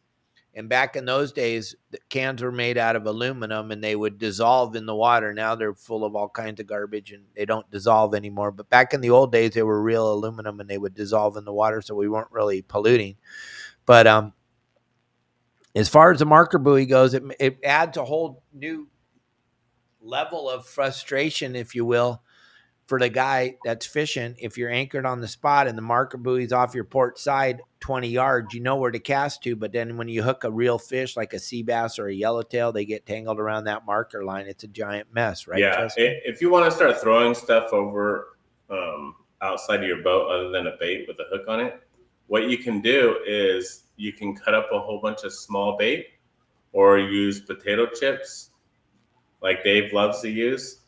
And back in those days, the cans were made out of aluminum and they would dissolve in the water. Now they're full of all kinds of garbage and they don't dissolve anymore. But back in the old days, they were real aluminum and they would dissolve in the water. So we weren't really polluting. But as far as the marker buoy goes, it adds a whole new level of frustration, if you will, for the guy that's fishing. If you're anchored on the spot and the marker buoy's off your port side 20 yards, you know where to cast to. But then when you hook a real fish like a sea bass or a yellowtail, they get tangled around that marker line. It's a giant mess, right? Yeah. If you want to start throwing stuff over outside of your boat other than a bait with a hook on it, what you can do is you can cut up a whole bunch of small bait or use potato chips like Dave loves to use,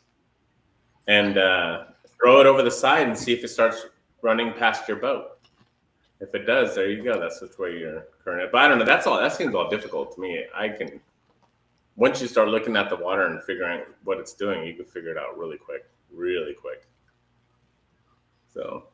and throw it over the side and see if it starts running past your boat. If it does, there you go. That's which way you're current. But I don't know. That seems all difficult to me. Once you start looking at the water and figuring out what it's doing, you can figure it out really quick. So.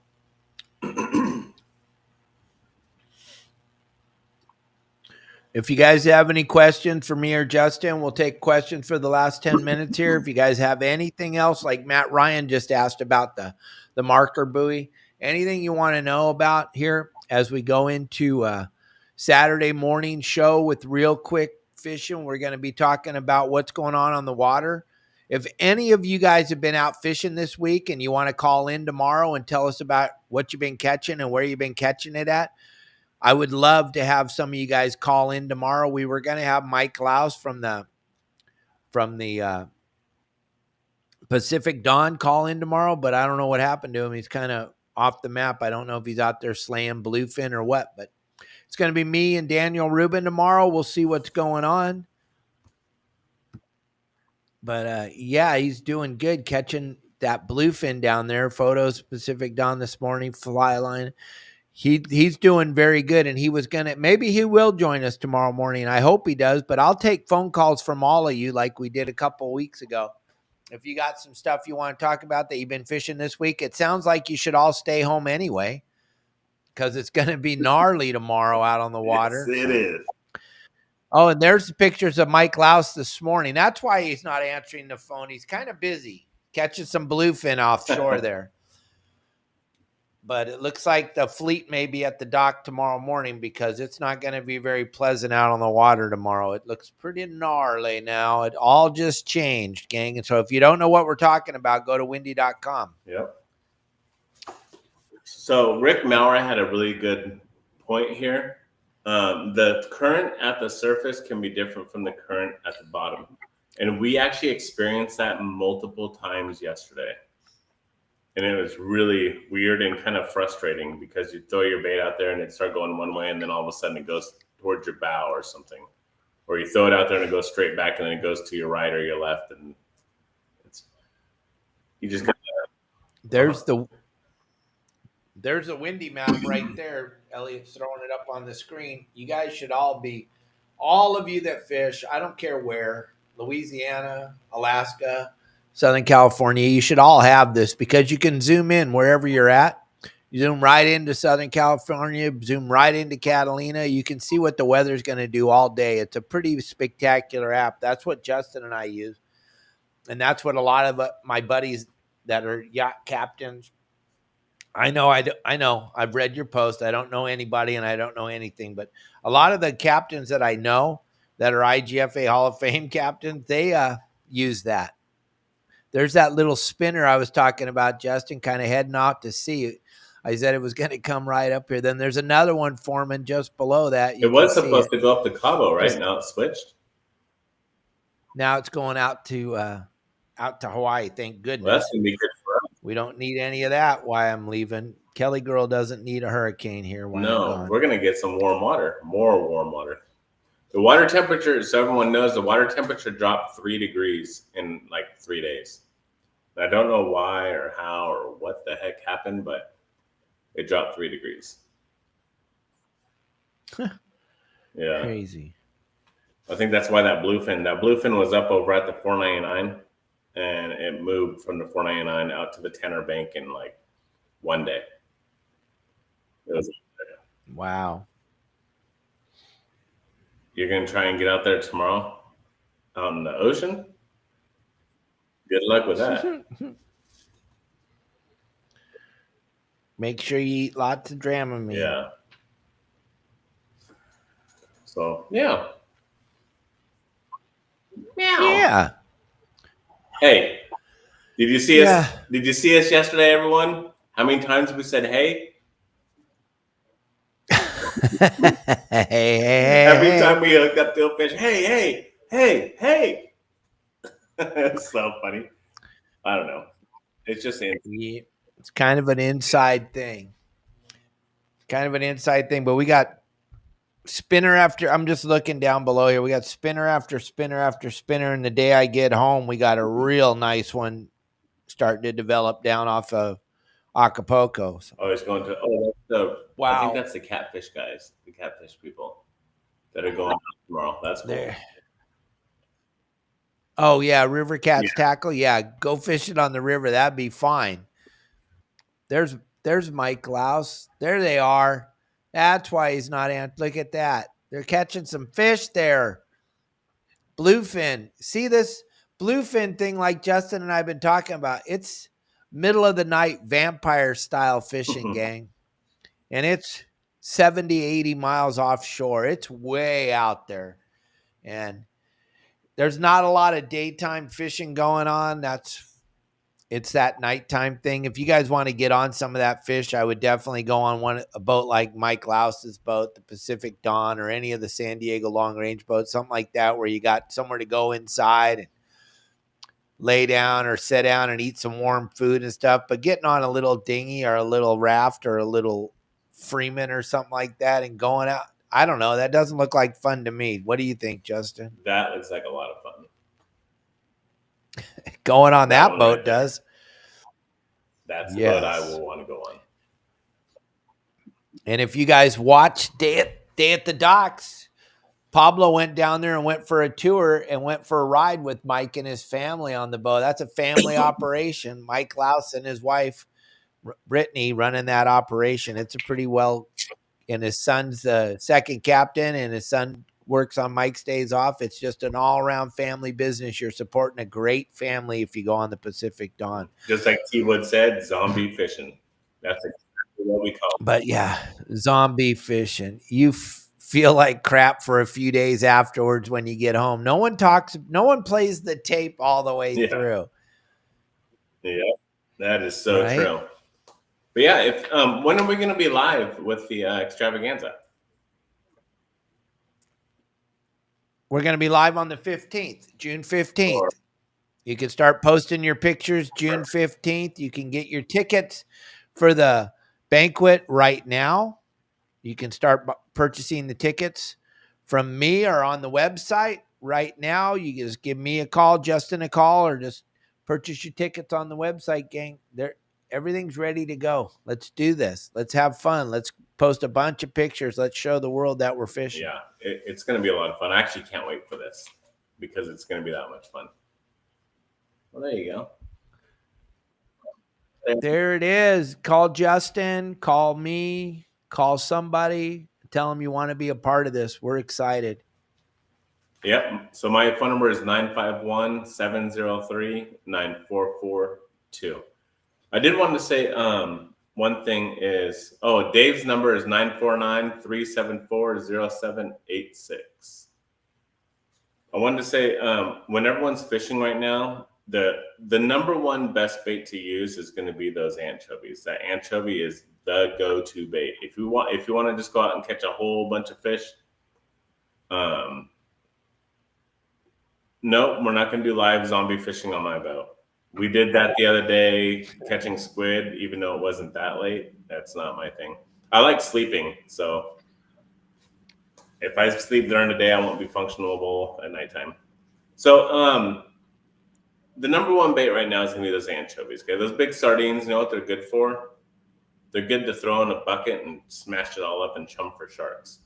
If you guys have any questions for me or Justin, we'll take questions for the last 10 minutes here. If you guys have anything else, like Matt Ryan just asked about the marker buoy, anything you want to know about here as we go into Saturday morning show with ReelQuick Fishing, we're going to be talking about what's going on the water. If any of you guys have been out fishing this week and you want to call in tomorrow and tell us about what you've been catching and where you've been catching it at, I would love to have some of you guys call in tomorrow. We were going to have Mike Klaus from the Pacific Dawn call in tomorrow, but I don't know what happened to him. He's kind of off the map. I don't know if he's out there slaying bluefin or what, but it's going to be me and Daniel Rubin tomorrow. We'll see what's going on. But yeah, he's doing good catching that bluefin down there. Photos Pacific Dawn this morning, fly line. He's doing very good, and maybe he will join us tomorrow morning. I hope he does, but I'll take phone calls from all of you like we did a couple of weeks ago. If you got some stuff you want to talk about that you've been fishing this week, it sounds like you should all stay home anyway because it's going to be gnarly tomorrow out on the water. Yes, it is. Oh, and there's the pictures of Mike Louse this morning. That's why he's not answering the phone. He's kind of busy catching some bluefin offshore there. But it looks like the fleet may be at the dock tomorrow morning because it's not going to be very pleasant out on the water tomorrow. It looks pretty gnarly now. It all just changed, gang. And so if you don't know what we're talking about, go to windy.com. Yep. So Rick Maurer had a really good point here. The current at the surface can be different from the current at the bottom. And we actually experienced that multiple times yesterday. And it was really weird and kind of frustrating because you throw your bait out there and it starts going one way, and then all of a sudden it goes towards your bow or something. Or you throw it out there and it goes straight back, and then it goes to your right or your left, and you just got There's a windy map right there. Elliot's throwing it up on the screen. You guys should all of you that fish, I don't care where, Louisiana, Alaska, Southern California, you should all have this because you can zoom in wherever you're at. You zoom right into Southern California, zoom right into Catalina. You can see what the weather's going to do all day. It's a pretty spectacular app. That's what Justin and I use. And that's what a lot of my buddies that are yacht captains, I know. I've read your post. I don't know anybody and I don't know anything, but a lot of the captains that I know that are IGFA Hall of Fame captains, they use that. There's that little spinner I was talking about, Justin, kind of heading out to sea. I said it was going to come right up here. Then there's another one forming just below that. it was supposed to go up to Cabo, right? Now it's switched. Now it's going out to Hawaii. Thank goodness. Well, that's going to be good for us. We don't need any of that while I'm leaving. Kelly girl doesn't need a hurricane here. No, we're going to get some warm water, more warm water. The water temperature, so everyone knows, the water temperature dropped 3 degrees in like 3 days. I don't know why or how or what the heck happened, but it dropped 3 degrees. Yeah. Crazy. I think that's why that bluefin was up over at the 499, and it moved from the 499 out to the Tenor Bank in like 1 day. It was wow. You're going to try and get out there tomorrow out in the ocean? Good luck with that. Make sure you eat lots of Dramamine. Yeah. So, yeah. Meow. Yeah. Hey, did you see us? Did you see us yesterday, everyone? How many times we said hey? Hey. Every time we hooked up to a fish, hey. It's so funny. I don't know. It's just it's kind of an inside thing. But we got spinner after, I'm just looking down below here. We got spinner after spinner after spinner. And the day I get home, we got a real nice one starting to develop down off of Acapulco. Oh, it's going to, wow. I think that's the catfish guys, the catfish people that are going out tomorrow. That's cool. There. Oh, yeah, river cats tackle. Yeah, go fishing on the river. That'd be fine. There's Mike Louse. There they are. That's why he's not in. Look at that. They're catching some fish there. Bluefin. See this bluefin thing like Justin and I have been talking about? It's middle of the night vampire style fishing, gang. And it's 70, 80 miles offshore. It's way out there. And there's not a lot of daytime fishing going on. It's that nighttime thing. If you guys want to get on some of that fish, I would definitely go on a boat like Mike Louse's boat, the Pacific Dawn, or any of the San Diego long range boats, something like that, where you got somewhere to go inside and lay down or sit down and eat some warm food and stuff. But getting on a little dinghy or a little raft or a little Freeman or something like that and going out, I don't know. That doesn't look like fun to me. What do you think, Justin? That looks like a lot of fun. Going on that boat right does. That's the boat I will want to go on. And if you guys watch Day at the Docks, Pablo went down there and went for a tour and went for a ride with Mike and his family on the boat. That's a family operation. Mike Louse and his wife, Brittany, running that operation. It's a pretty well, and his son's the second captain, and his son works on Mike's days off. It's just an all-around family business. You're supporting a great family if you go on the Pacific Dawn. Just like T Wood said, zombie fishing. That's exactly what we call it. But yeah, zombie fishing. You feel like crap for a few days afterwards when you get home. No one plays the tape all the way through. Yeah, that is so true. But yeah, if when are we going to be live with the Extravaganza? We're going to be live on the 15th, June 15th. Or- You can start posting your pictures June 15th. You can get your tickets for the banquet right now. You can start purchasing the tickets from me or on the website right now. You just give me a call, Justin a call, or just purchase your tickets on the website, gang. Everything's ready to go. Let's do this. Let's have fun. Let's post a bunch of pictures. Let's show the world that we're fishing. Yeah, it's going to be a lot of fun. I actually can't wait for this because it's going to be that much fun. Well, there you go. There it is. Call Justin, call me, call somebody, tell them you want to be a part of this. We're excited. Yep. So my phone number is 951-703-9442. I did want to say one thing is, Dave's number is 949-374-0786. I wanted to say when everyone's fishing right now, the number one best bait to use is going to be those anchovies. That anchovy is the go-to bait. If you want to just go out and catch a whole bunch of fish, no, we're not going to do live zombie fishing on my boat. We did that the other day, catching squid, even though it wasn't that late. That's not my thing. I like sleeping, so if I sleep during the day, I won't be functionable at nighttime. So the number one bait right now is going to be those anchovies. Okay, those big sardines, you know what they're good for? They're good to throw in a bucket and smash it all up and chum for sharks.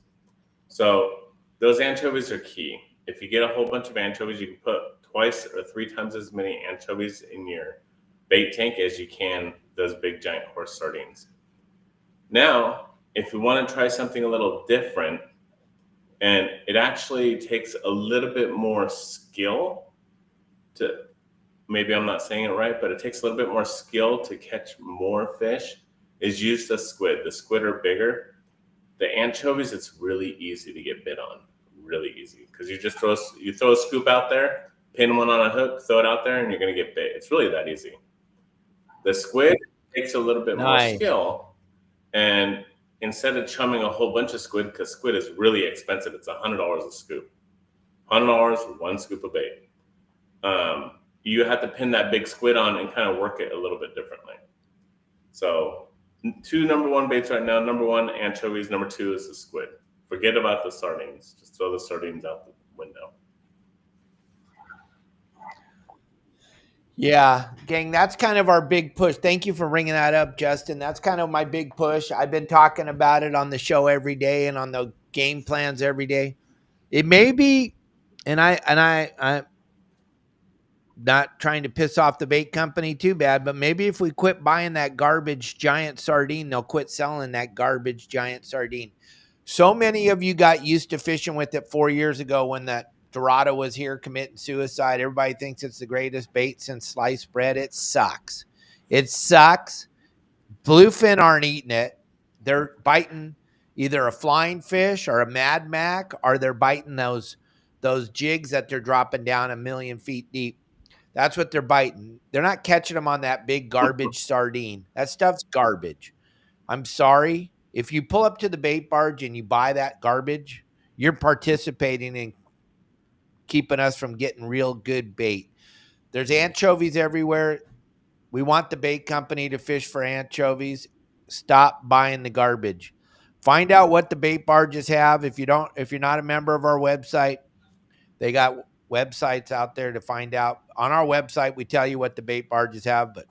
So those anchovies are key. If you get a whole bunch of anchovies, you can put twice or three times as many anchovies in your bait tank as you can those big giant horse sardines. Now, if you want to try something a little different, and it actually takes a little bit more skill to, maybe I'm not saying it right, but it takes a little bit more skill to catch more fish, is use the squid. The squid are bigger. The anchovies, it's really easy to get bit on. Really easy. Because you just throw a scoop out there, pin one on a hook, throw it out there, and you're going to get bit. It's really that easy. The squid takes a little bit more skill. And instead of chumming a whole bunch of squid, because squid is really expensive, it's $100 a scoop. $100 for one scoop of bait. You have to pin that big squid on and kind of work it a little bit differently. So 2 number one baits right now. Number 1, anchovies. Number 2 is the squid. Forget about the sardines. Just throw the sardines out the window. Yeah, gang, that's kind of our big push. Thank you for bringing that up, Justin. That's kind of my big push. I've been talking about it on the show every day and on the game plans every day. It may be, and I'm not trying to piss off the bait company too bad, but maybe if we quit buying that garbage giant sardine, they'll quit selling that garbage giant sardine. So many of you got used to fishing with it 4 years ago when that Dorado was here committing suicide. Everybody thinks it's the greatest bait since sliced bread. It sucks. It sucks. Bluefin aren't eating it. They're biting either a flying fish or a Mad Mac, or they're biting those jigs that they're dropping down 1,000,000 feet deep. That's what they're biting. They're not catching them on that big garbage sardine. That stuff's garbage. I'm sorry. If you pull up to the bait barge and you buy that garbage, you're participating in keeping us from getting real good bait. There's anchovies everywhere. We want the bait company to fish for anchovies. Stop buying the garbage. Find out what the bait barges have. If you're not a member of our website, they got websites out there to find out. On our website, we tell you what the bait barges have, but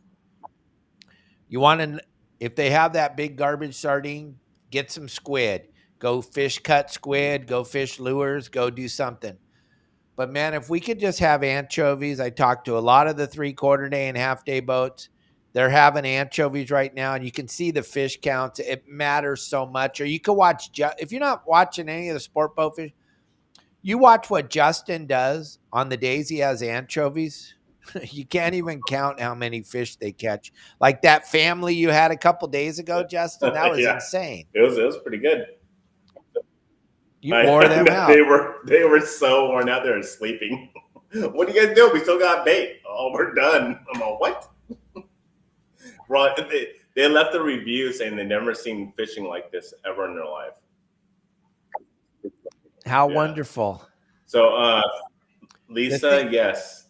you want to, if they have that big garbage sardine, get some squid. Go fish cut squid, go fish lures, go do something. But man, if we could just have anchovies, I talked to a lot of the 3/4 day and half day boats. They're having anchovies right now, and you can see the fish counts. It matters so much. Or you can watch, if you're not watching any of the sport boat fish, you watch what Justin does on the days he has anchovies. You can't even count how many fish they catch. Like that family you had a couple days ago, Justin, that was insane. It was pretty good. You wore them out. They were so worn out. They were sleeping. What do you guys do? We still got bait. Oh, we're done. I'm all, what? They left a review saying they've never seen fishing like this ever in their life. How Yeah. wonderful. So, Lisa, yes.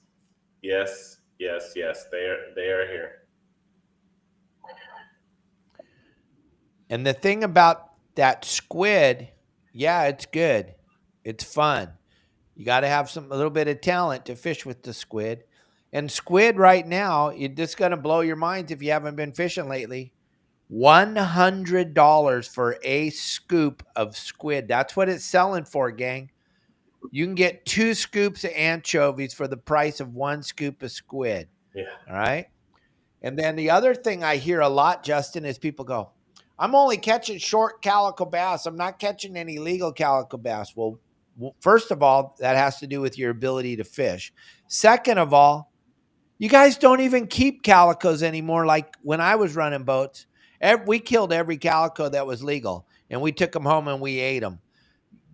They are here. And the thing about that squid, yeah, it's good. It's fun. You got to have a little bit of talent to fish with the squid. And squid right now, it's just going to blow your minds if you haven't been fishing lately. $100 for a scoop of squid. That's what it's selling for, gang. You can get 2 scoops of anchovies for the price of 1 scoop of squid. Yeah. All right. And then the other thing I hear a lot, Justin, is people go, I'm only catching short calico bass. I'm not catching any legal calico bass. Well, first of all, that has to do with your ability to fish. Second of all, you guys don't even keep calicos anymore. Like when I was running boats, we killed every calico that was legal and we took them home and we ate them.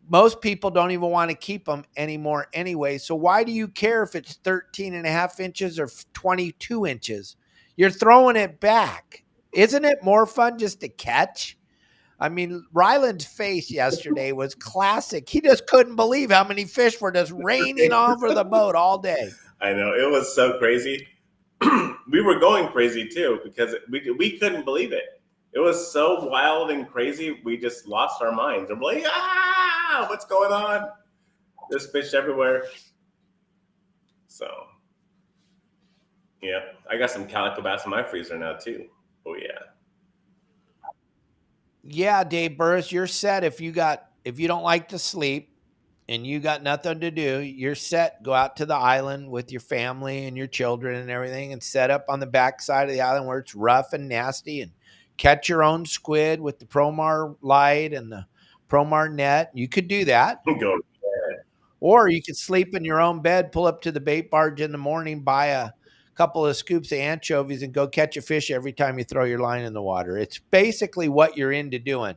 Most people don't even want to keep them anymore anyway. So why do you care if it's 13 and a half inches or 22 inches? You're throwing it back. Isn't it more fun just to catch? I mean, Ryland's face yesterday was classic. He just couldn't believe how many fish were just raining over the boat all day. I know. It was so crazy. We were going crazy too because we couldn't believe it. It was so wild and crazy. We just lost our minds. I'm like, what's going on? There's fish everywhere. So, yeah, I got some calico bass in my freezer now too. Oh yeah. Yeah, Dave Burris, you're set. If you don't like to sleep and you got nothing to do, you're set. Go out to the island with your family and your children and everything and set up on the backside of the island where it's rough and nasty and catch your own squid with the Promar light and the Promar net. You could do that. Go. Or you could sleep in your own bed, pull up to the bait barge in the morning, buy a couple of scoops of anchovies and go catch a fish every time you throw your line in the water. It's basically what you're into doing.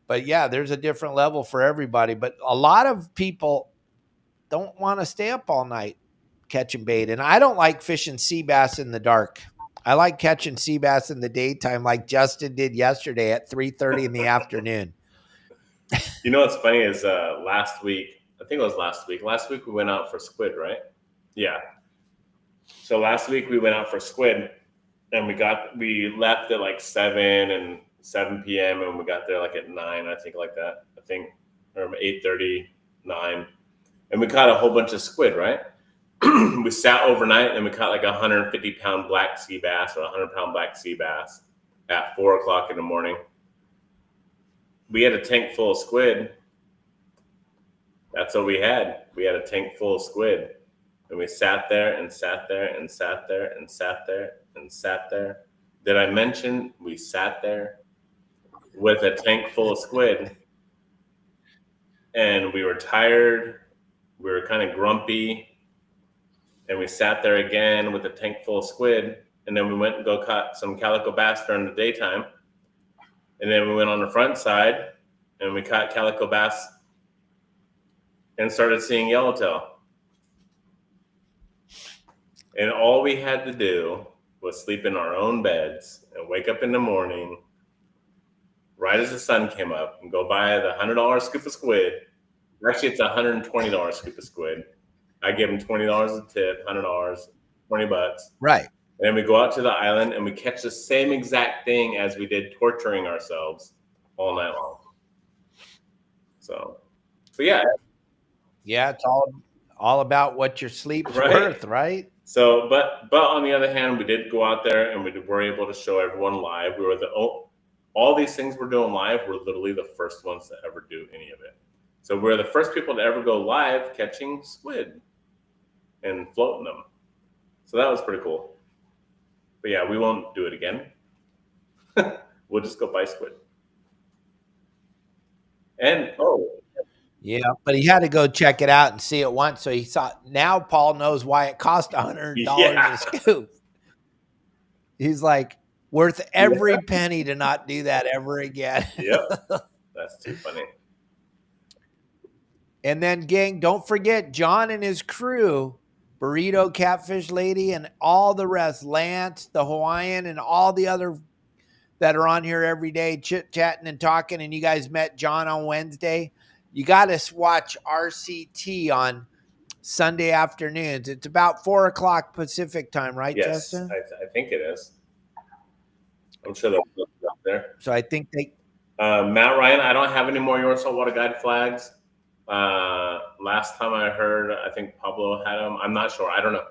But yeah, there's a different level for everybody. But a lot of people don't want to stay up all night catching bait. And I don't like fishing sea bass in the dark. I like catching sea bass in the daytime like Justin did yesterday at 3:30 in the afternoon. You know what's funny is last week, I think it was last week we went out for squid, right? Yeah. So last week we went out for squid and we left at like 7 p.m. and we got there like at 9, I think like that. I think or 8:30, 9. And we caught a whole bunch of squid, right? We sat overnight and we caught like 150-pound black sea bass or 100-pound black sea bass at 4 o'clock in the morning. We had a tank full of squid. That's what we had. We had a tank full of squid. And we sat there and sat there and sat there and sat there and sat there. Did I mention we sat there with a tank full of squid? And we were tired. We were kind of grumpy. And we sat there again with a tank full of squid. And then we went and go caught some calico bass during the daytime. And then we went on the front side and we caught calico bass and started seeing yellowtail. And all we had to do was sleep in our own beds and wake up in the morning right as the sun came up and go buy the $100 scoop of squid. Actually, it's a $120 scoop of squid. I give them $20 a tip, $100, $20. Right. And then we go out to the island and we catch the same exact thing as we did torturing ourselves all night long. So yeah. Yeah, it's all about what your sleep's worth, right? So, but on the other hand, we did go out there and we were able to show everyone live. We were all these things we're doing live. We're literally the first ones to ever do any of it. So we're the first people to ever go live catching squid and floating them. So that was pretty cool. But yeah, we won't do it again. We'll just go buy squid. And yeah, but he had to go check it out and see it once. So he saw. Now Paul knows why it cost $100 a scoop. He's like, worth every penny to not do that ever again. Yep, that's too funny. And then, gang, don't forget John and his crew, Burrito, Catfish Lady, and all the rest, Lance, the Hawaiian, and all the other that are on here every day chit-chatting and talking, and you guys met John on Wednesday, you got to watch RCT on Sunday afternoons. It's about 4 o'clock Pacific time, right, Yes, Justin? I think it is. I'm sure they'll put it up there. So I think they... Matt Ryan, I don't have any more Your Saltwater Guide flags. Last time I heard, I think Pablo had them. I'm not sure. I don't know.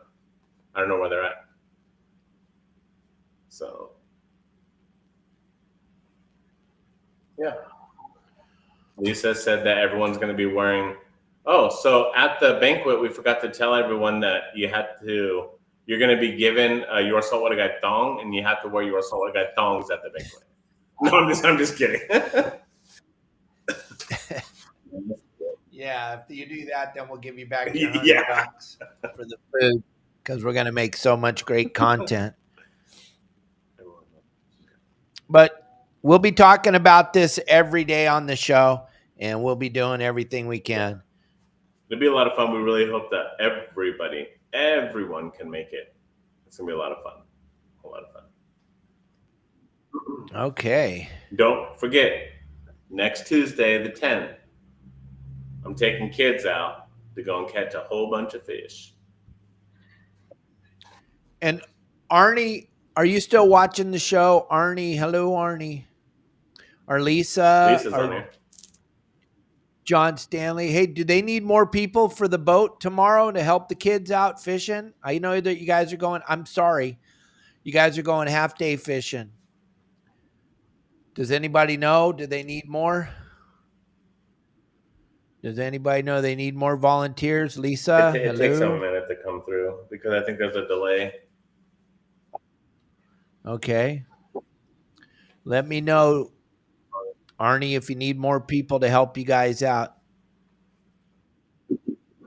I don't know where they're at. So, yeah. Lisa said that everyone's going to be wearing. Oh, so at the banquet, we forgot to tell everyone that you're going to be given a Your Saltwater Guide thong, and you have to wear Your Saltwater Guide thongs at the banquet. No, I'm just kidding. Yeah, if you do that, then we'll give you back your $100 for the food, because we're going to make so much great content. But we'll be talking about this every day on the show, and we'll be doing everything we can. It'll be a lot of fun. We really hope that everyone can make it. It's going to be a lot of fun. A lot of fun. Okay. Don't forget, next Tuesday, the 10th, I'm taking kids out to go and catch a whole bunch of fish. And Arnie, are you still watching the show? Arnie, hello, Arnie. Or Lisa's on here. John Stanley. Hey, do they need more people for the boat tomorrow to help the kids out fishing? I know that you guys are going, I'm sorry, you guys are going half-day fishing. Does anybody know? Do they need more? Does anybody know they need more volunteers? Lisa, it takes them a minute to come through because I think there's a delay. Okay. Let me know, Arnie, if you need more people to help you guys out.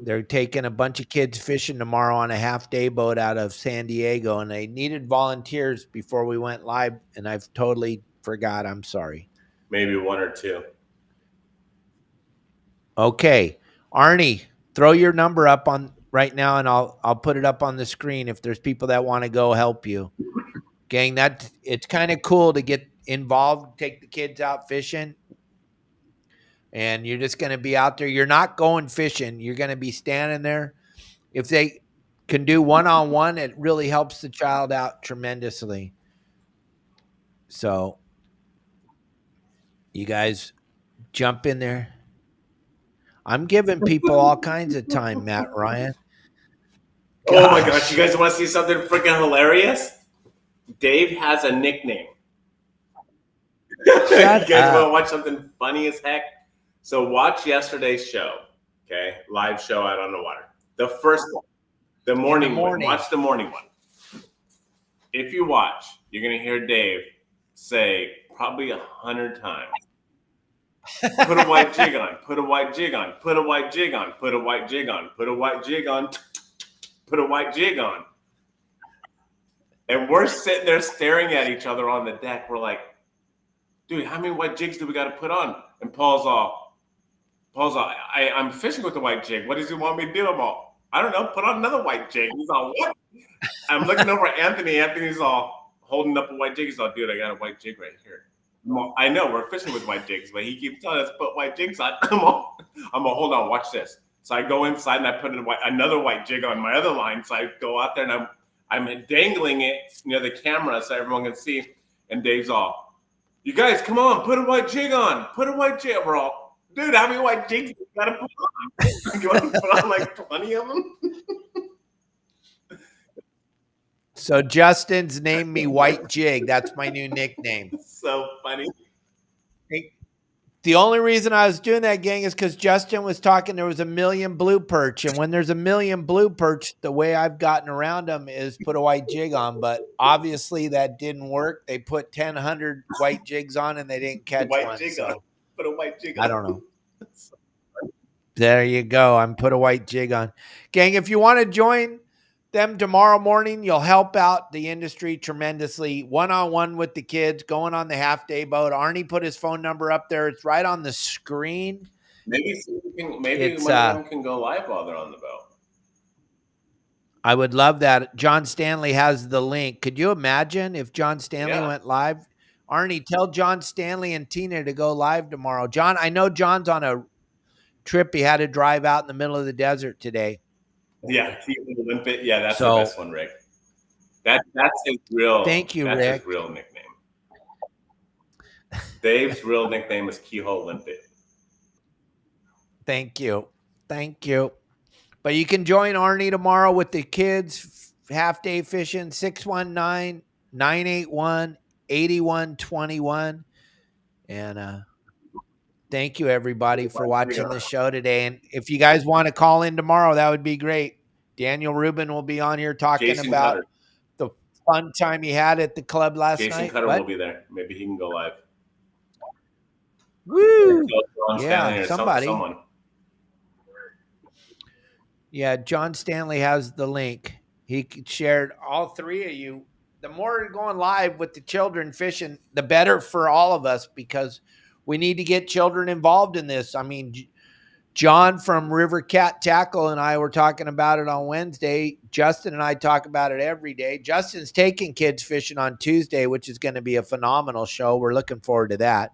They're taking a bunch of kids fishing tomorrow on a half-day boat out of San Diego, and they needed volunteers before we went live, and I've totally forgot. I'm sorry. Maybe one or two. Okay. Arnie, throw your number up on right now, and I'll put it up on the screen if there's people that want to go help you. Gang, it's kind of cool to get involved, take the kids out fishing. And you're just going to be out there. You're not going fishing. You're going to be standing there. If they can do one-on-one, it really helps the child out tremendously. So you guys jump in there. I'm giving people all kinds of time, Matt Ryan. Gosh. Oh my gosh, you guys want to see something freaking hilarious? Dave has a nickname. You guys want to watch something funny as heck? So watch yesterday's show, okay? Live show out on the water. The first one, the morning one. Watch the morning one. If you watch, you're going to hear Dave say probably 100 times, put a white jig on, put a white jig on, put a white jig on, put a white jig on, put a white jig on, put a white jig on. And we're sitting there staring at each other on the deck. We're like, dude, how many white jigs do we got to put on? And Paul's all, I'm fishing with the white jig. What does he want me to do? I'm all, I don't know, put on another white jig. He's all, what? I'm looking over at Anthony. Anthony's all holding up a white jig. He's all, dude, I got a white jig right here. I know, we're fishing with white jigs, but he keeps telling us to put white jigs on. I'm all, hold on, watch this. So I go inside and I put another white jig on my other line. So I go out there and I'm dangling it near the camera so everyone can see. And Dave's all, you guys, come on, put a white jig on. Put a white jig. We're all, dude, how many white jigs you got to put on? You want to put on like 20 of them? So Justin's named me White Jig. That's my new nickname. So funny. The only reason I was doing that, gang, is because Justin was talking there was a million blue perch. And when there's a million blue perch, the way I've gotten around them is put a white jig on. But obviously that didn't work. They put 1,000 white jigs on and they didn't catch one. So put a white jig on. I don't know. There you go. I'm put a white jig on. Gang, if you want to join them tomorrow morning, you'll help out the industry tremendously. One-on-one with the kids, going on the half-day boat. Arnie put his phone number up there. It's right on the screen. Maybe one of them can go live while they're on the boat. I would love that. John Stanley has the link. Could you imagine if John Stanley went live? Arnie, tell John Stanley and Tina to go live tomorrow. John, I know John's on a trip. He had to drive out in the middle of the desert today. Yeah, Limpet. Yeah, that's the So best one, Rick. That's his real. thank you, That's Rick. his real nickname. Dave's real nickname is Keyhole Limpet. Thank you. Thank you. But you can join Arnie tomorrow with the kids half day fishing 619-981-8121. And thank you everybody for watching the show today. And if you guys want to call in tomorrow, that would be great. Daniel Rubin will be on here talking Jason about Cutter. the fun time he had at the club last night. Jason Cutter will be there. Maybe he can go live. Woo! Yeah, somebody. Someone. Yeah, John Stanley has the link. He shared all three of you. The more you're going live with the children fishing, the better for all of us, because we need to get children involved in this. I mean, John from River Cat Tackle and I were talking about it on Wednesday. Justin and I talk about it every day. Justin's taking kids fishing on Tuesday, which is going to be a phenomenal show. We're looking forward to that.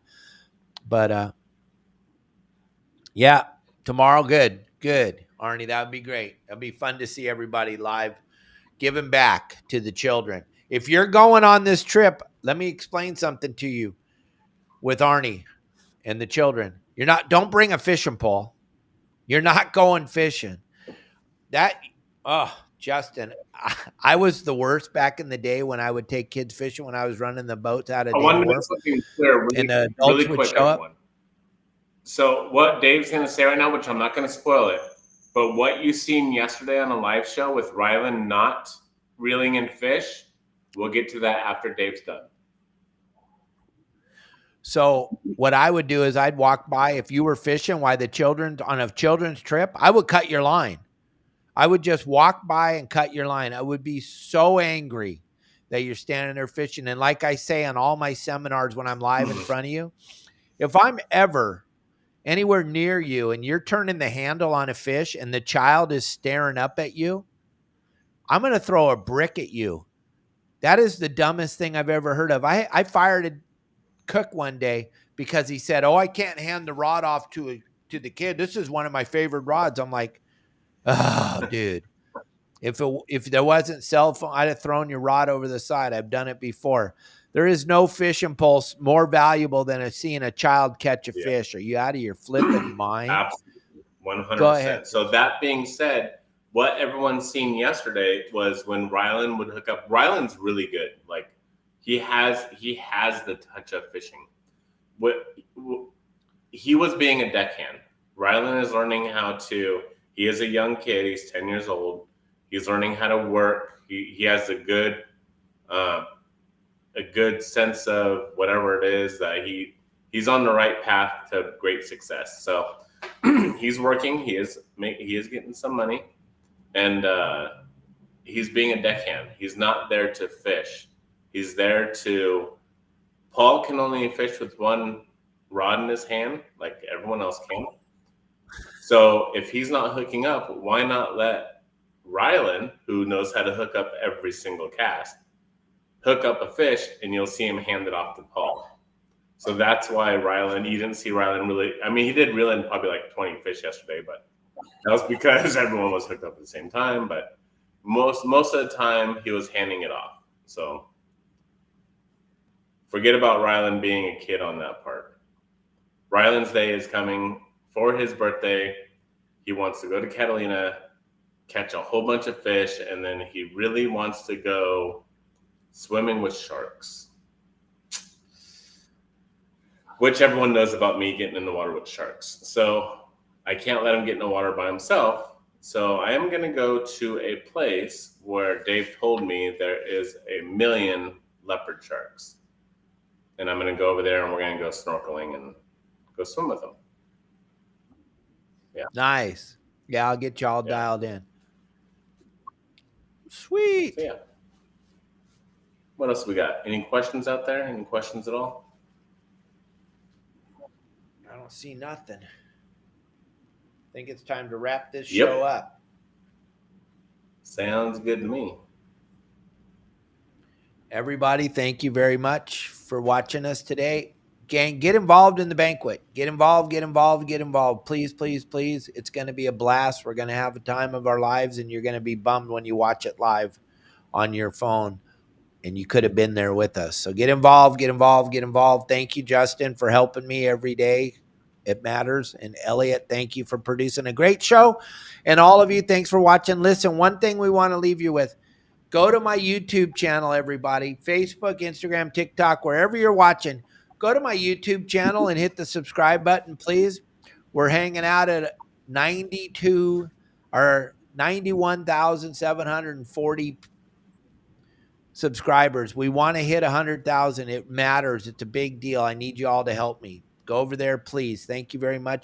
But yeah, tomorrow, good. Arnie, that would be great. It'll be fun to see everybody live, giving back to the children. If you're going on this trip, let me explain something to you with Arnie and the children. Don't bring a fishing pole. You're not going fishing. Justin, I was the worst back in the day when I would take kids fishing when I was running the boats out of I want to Dave make something clear and the adults would quick, show up. everyone. So what Dave's going to say right now, which I'm not going to spoil it, but what you seen yesterday on a live show with Rylan not reeling in fish, we'll get to that after Dave's done. So what I would do is I'd walk by, if you were fishing while the children on a children's trip, I would cut your line. I would just walk by and cut your line. I would be so angry that you're standing there fishing. And like I say on all my seminars when I'm live in front of you, if I'm ever anywhere near you and you're turning the handle on a fish and the child is staring up at you, I'm going to throw a brick at you. That is the dumbest thing I've ever heard of. I fired a cook one day because he said, "Oh, I can't hand the rod off to the kid. This is one of my favorite rods." I'm like, "Oh, dude, if there wasn't cell phone, I'd have thrown your rod over the side. I've done it before." There is no fishing pole more valuable than seeing a child catch a fish. Are you out of your flipping mind? Absolutely, 100%. Go ahead. So that being said, what everyone's seen yesterday was when Rylan would hook up. Rylan's really good. Like he has the touch of fishing. He was being a deckhand. Rylan is learning how to. He is a young kid. He's 10 years old. He's learning how to work. He has a good sense of whatever it is that he's on the right path to great success. So he's working. He is getting some money, and he's being a deckhand. He's not there to fish. He's there to. Paul can only fish with one rod in his hand, like everyone else can. So if he's not hooking up, why not let Rylan, who knows how to hook up every single cast, hook up a fish, and you'll see him hand it off to Paul. So that's why Rylan, you didn't see Rylan really. I mean, he did reel in probably like 20 fish yesterday, but that was because everyone was hooked up at the same time. But most of the time, he was handing it off. So forget about Rylan being a kid on that part. Rylan's day is coming for his birthday. He wants to go to Catalina, catch a whole bunch of fish, and then he really wants to go swimming with sharks. Which everyone knows about me getting in the water with sharks. So I can't let him get in the water by himself. So I am going to go to a place where Dave told me there is 1 million leopard sharks. And I'm going to go over there and we're going to go snorkeling and go swim with them. Yeah. Nice. Yeah, I'll get y'all dialed in. Sweet. So, yeah. What else we got? Any questions out there? Any questions at all? I don't see nothing. I think it's time to wrap this show up. Sounds good to me. Everybody, thank you very much for watching us today. Gang, get involved in the banquet. Get involved, get involved, get involved. Please, please, please. It's going to be a blast. We're going to have a time of our lives, and you're going to be bummed when you watch it live on your phone, and you could have been there with us. So get involved, get involved, get involved. Thank you, Justin, for helping me every day. It matters. And Elliot, thank you for producing a great show. And all of you, thanks for watching. Listen, one thing we want to leave you with. Go to my YouTube channel, everybody. Facebook, Instagram, TikTok, wherever you're watching. Go to my YouTube channel and hit the subscribe button, please. We're hanging out at 92 or 91,740 subscribers. We want to hit 100,000. It matters. It's a big deal. I need you all to help me. Go over there, please. Thank you very much.